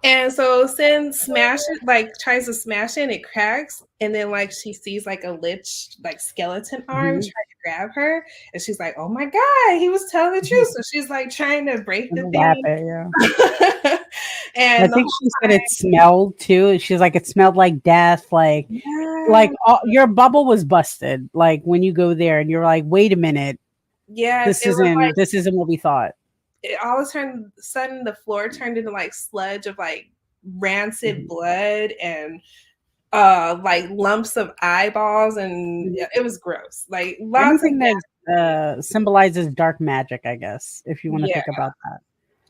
And so Sin smashes, like tries to smash it, and it cracks. And then like she sees like a lich, like skeleton arm trying Mm-hmm. to grab her, and she's like, "Oh my god, he was telling the truth." So she's like trying to break the Wrap thing, it, yeah. I and the think whole she said it smelled too. She's like, it smelled like death. Like yeah, your bubble was busted. Like when you go there and you're like, wait a minute, yes, it was like this isn't what we thought. it all of a sudden the floor turned into like sludge of like rancid Mhm. blood and like lumps of eyeballs, and Mhm. it was gross. Like lots of Anything that symbolizes dark magic, I guess, if you want to yeah, think about that.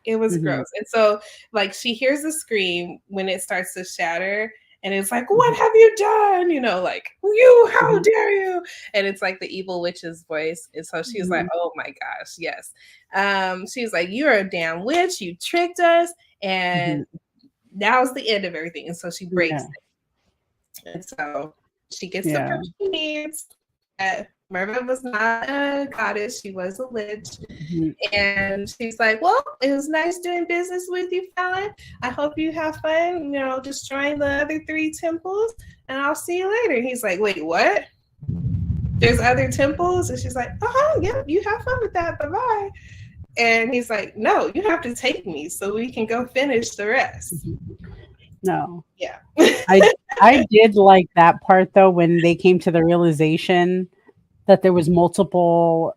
it was Hmm. gross. And so like she hears the scream when it starts to shatter, and it's like, "What Hmm. have you done?" You know, like, "You, how Hmm. dare you?" And it's like the evil witch's voice. And so she's like, Hmm. "Oh my gosh, yes." She's like, "You're a damn witch. You tricked us." And Hmm. now's the end of everything. And so she breaks Yeah. it. And so she gets the Yeah. proof she needs. Merva was not a goddess, she was a lich. Hmm. And she's like, "Well, it was nice doing business with you, Fallon. I hope you have fun, destroying the other three temples, and I'll see you later." And he's like, "Wait, what? There's other temples?" And she's like, "Uh-huh, yep, you have fun with that. Bye-bye." And he's like, "No, you have to take me so we can go finish the rest." Hmm. No. Yeah. I did like that part though when they came to the realization that there was multiple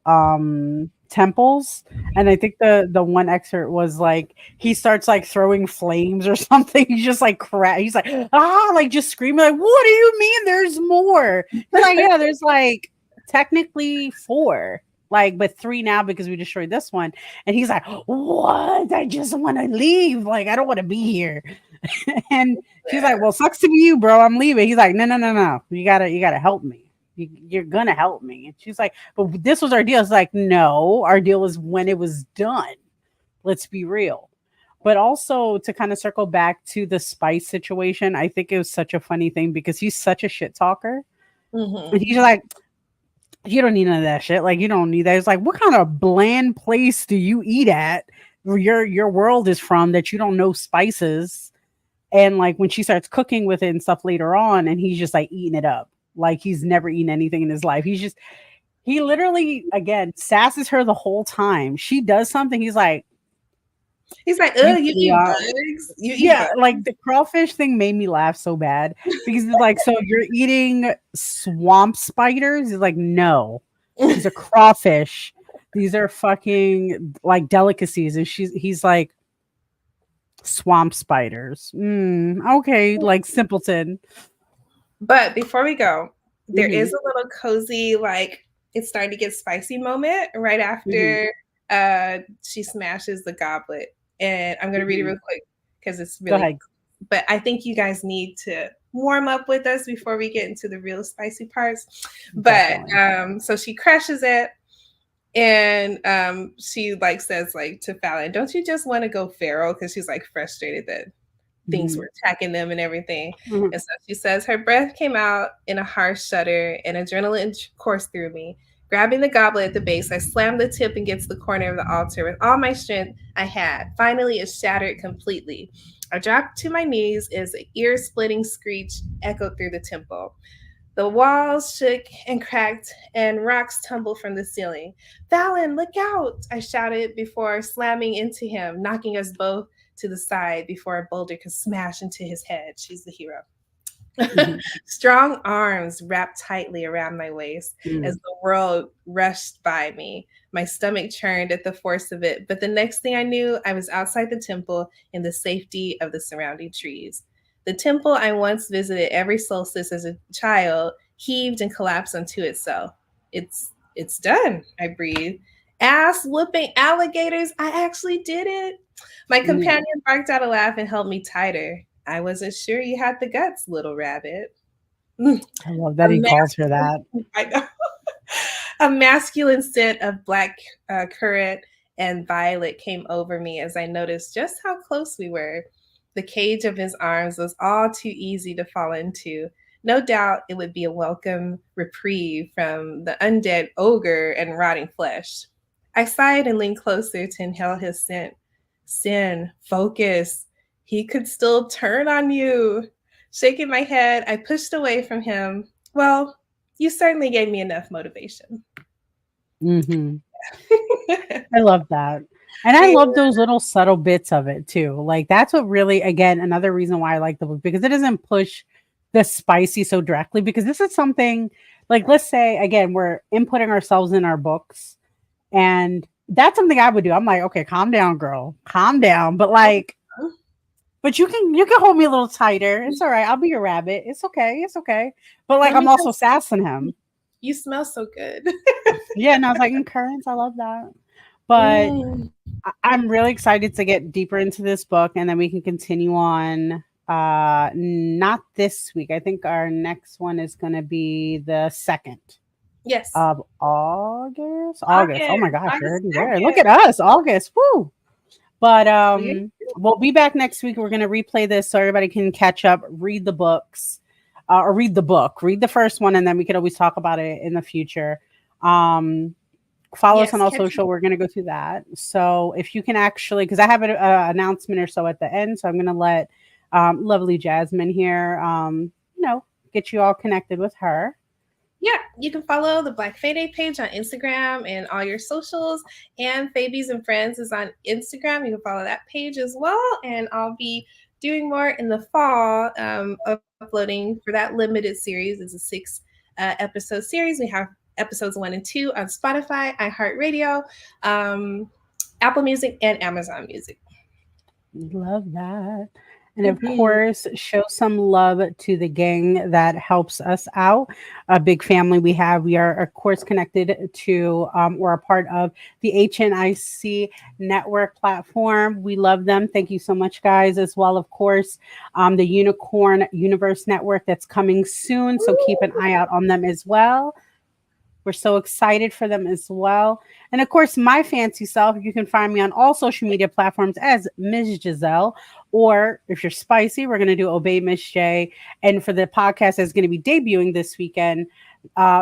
temples, and I think the one excerpt was like he starts like throwing flames or something. He's just like he's like, ah, like just screaming like, what do you mean there's more? He's like, yeah, there's like technically four, like, but three now because we destroyed this one. And he's like, what? I just want to leave, like I don't want to be here. And she's like, well, sucks to be you, bro, I'm leaving. He's like, no, no, no, no, you gotta help me. You're gonna help me. And she's like, but this was our deal. It's like, no, our deal was when it was done. Let's be real. But also to kind of circle back to the Spice situation, I think it was such a funny thing because he's such a shit talker. And Mm-hmm. he's like, you don't need none of that shit. Like, you don't need that. It's like, what kind of bland place do you eat at where your world is from that you don't know spices? And like when she starts cooking with it and stuff later on, and he's just like eating it up. Like he's never eaten anything in his life. He literally again sasses her the whole time. She does something. He's like, He's like, You oh, you really eat are. bugs? You eat Yeah, bugs? like the crawfish thing made me laugh so bad because it's like, so you're eating swamp spiders? He's like, no, these are crawfish. These are fucking like delicacies. And he's like, swamp spiders. Okay, like simpleton. But before we go, there Hmm. is a little cozy, like it's starting to get spicy moment right Hmm. after she smashes the goblet. And I'm gonna read it Hmm. real quick because it's Go really, ahead. but I think you guys need to warm up with us before we get into the real spicy parts. But Definitely. so she crushes it, and she like says like to Fallon, don't you just want to go feral? Because she's like frustrated that things Hmm. were attacking them and everything. Hmm. And so she says her breath came out in a harsh shudder and adrenaline coursed through me. Grabbing the goblet at the base, I slammed the tip against the corner of the altar with all my strength I had. Finally, it shattered completely. I dropped to my knees as an ear splitting screech echoed through the temple. The walls shook and cracked, and rocks tumbled from the ceiling. Fallon, look out! I shouted before slamming into him, knocking us both to the side before a boulder could smash into his head. She's the hero. Hmm. Strong arms wrapped tightly around my waist as Hmm. the world rushed by me. My stomach churned at the force of it, but the next thing I knew, I was outside the temple in the safety of the surrounding trees. The temple I once visited every solstice as a child heaved and collapsed onto itself. It's done, I breathed. Ass whooping alligators, I actually did it. My Yeah. companion barked out a laugh and held me tighter. I wasn't sure you had the guts, little rabbit. Mm, I love A that he calls her masculine, that. I know, a masculine scent of black currant and violet came over me as I noticed just how close we were. The cage of his arms was all too easy to fall into. No doubt it would be a welcome reprieve from the undead ogre and rotting flesh. I sighed and leaned closer to inhale his scent. Sin, focus. He could still turn on you. Shaking my head, I pushed away from him. Well, you certainly gave me enough motivation. Hmm. I love that. And I Yeah. love those little subtle bits of it too. Like that's what really, again, another reason why I like the book because it doesn't push the spicy so directly. Because this is something like, let's say, again, we're inputting ourselves in our books, and that's something I would do. I'm like, okay, calm down, girl, calm down. But like, but you can hold me a little tighter. It's all right. I'll be your rabbit. It's okay. It's okay. But like, Let I'm me also tell sassing him. you, you smell so good. Yeah, and I was like, currents, I love that. But Mm. I'm really excited to get deeper into this book and then we can continue on not this week. I think our next one is going to be the 2nd Yes. of August. August. Oh August, my gosh, you're August already there. Look 2nd. at us. August. Woo. But Yeah. we'll be back next week. We're going to replay this so everybody can catch up, read the books. Or read the book, read the first one, and then we could always talk about it in the future. Um, Follow us on Yes, all catch social. We're going to go through that. So if you can actually, because I have an announcement or so at the end, so I'm going to let lovely Jasmine here, get you all connected with her. yeah, you can follow the Black Fayday page on Instagram and all your socials. And Fabies and Friends is on Instagram. You can follow that page as well. And I'll be doing more in the fall, uploading for that limited series. It's a 6 episode series. We have episodes 1 and 2 on Spotify, iHeartRadio, Apple Music, and Amazon Music. Love that. And of Mhm. course, show some love to the gang that helps us out. A big family we have. We are, of course, connected to or a part of the HNIC network platform. We love them. Thank you so much, guys, as well. Of course, the Unicorn Universe Network that's coming soon. So keep an eye out on them as well. We're so excited for them as well. And of course, my fancy self, you can find me on all social media platforms as Ms. Jazelle. Or if you're spicy, we're going to do Obey Miss J. And for the podcast that's going to be debuting this weekend,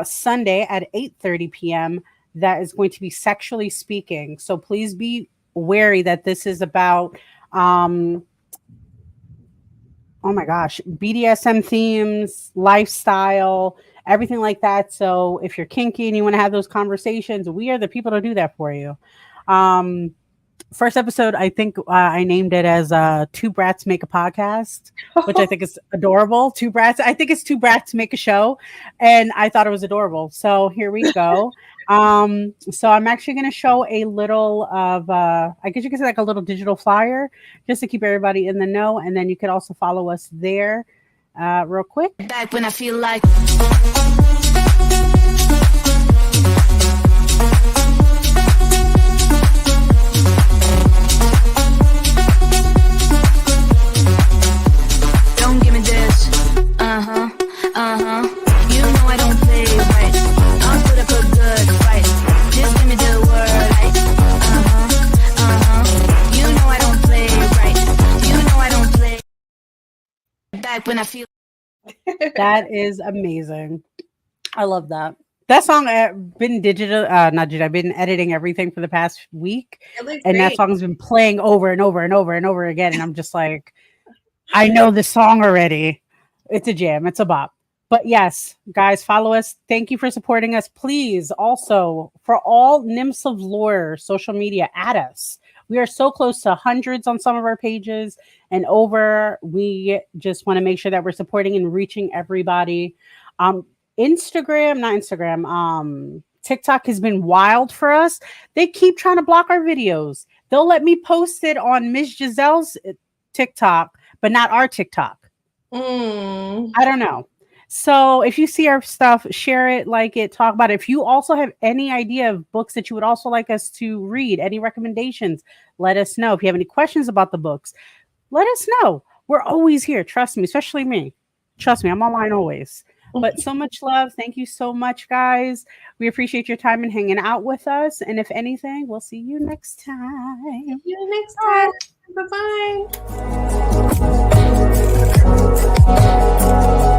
Sunday at 8:30 p.m., that is going to be Sexually Speaking. So please be wary that this is about oh my gosh, BDSM themes, lifestyle, everything like that. So if you're kinky and you want to have those conversations, we are the people to do that for you. Um, First episode, I think I named it as Two Brats Make a Podcast, which I think is adorable. Two Brats. I think it's Two Brats Make a Show. And I thought it was adorable. So here we go. So I'm actually going to show a little of, I guess you could say like a little digital flyer just to keep everybody in the know. And then you could also follow us there real quick. Back when I feel like don't give me this. You know I don't play right. I'll put up a good fight. Just give me the word. Like, you know I don't play right. You know I don't play back when I feel. That is amazing. I love that. That song I've been not digital. I've been editing everything for the past week, and that song's been playing over and over and over and over again. And I'm just like, I know this song already. It's a jam. It's a bop. But yes, guys, follow us. Thank you for supporting us. Please also, for all Nymphs of Lore social media, add us. We are so close to hundreds on some of our pages and over. We just want to make sure that we're supporting and reaching everybody. TikTok has been wild for us. They keep trying to block our videos. They'll let me post it on Miss Jazelle's TikTok, but not our TikTok. I don't know. So if you see our stuff, share it, like it, talk about it. If you also have any idea of books that you would also like us to read, any recommendations, let us know. If you have any questions about the books, let us know. We're always here. Trust me, especially me. Trust me, I'm online always. But so much love. Thank you so much, guys. We appreciate your time and hanging out with us. And if anything, we'll see you next time. See you next time. Bye-bye.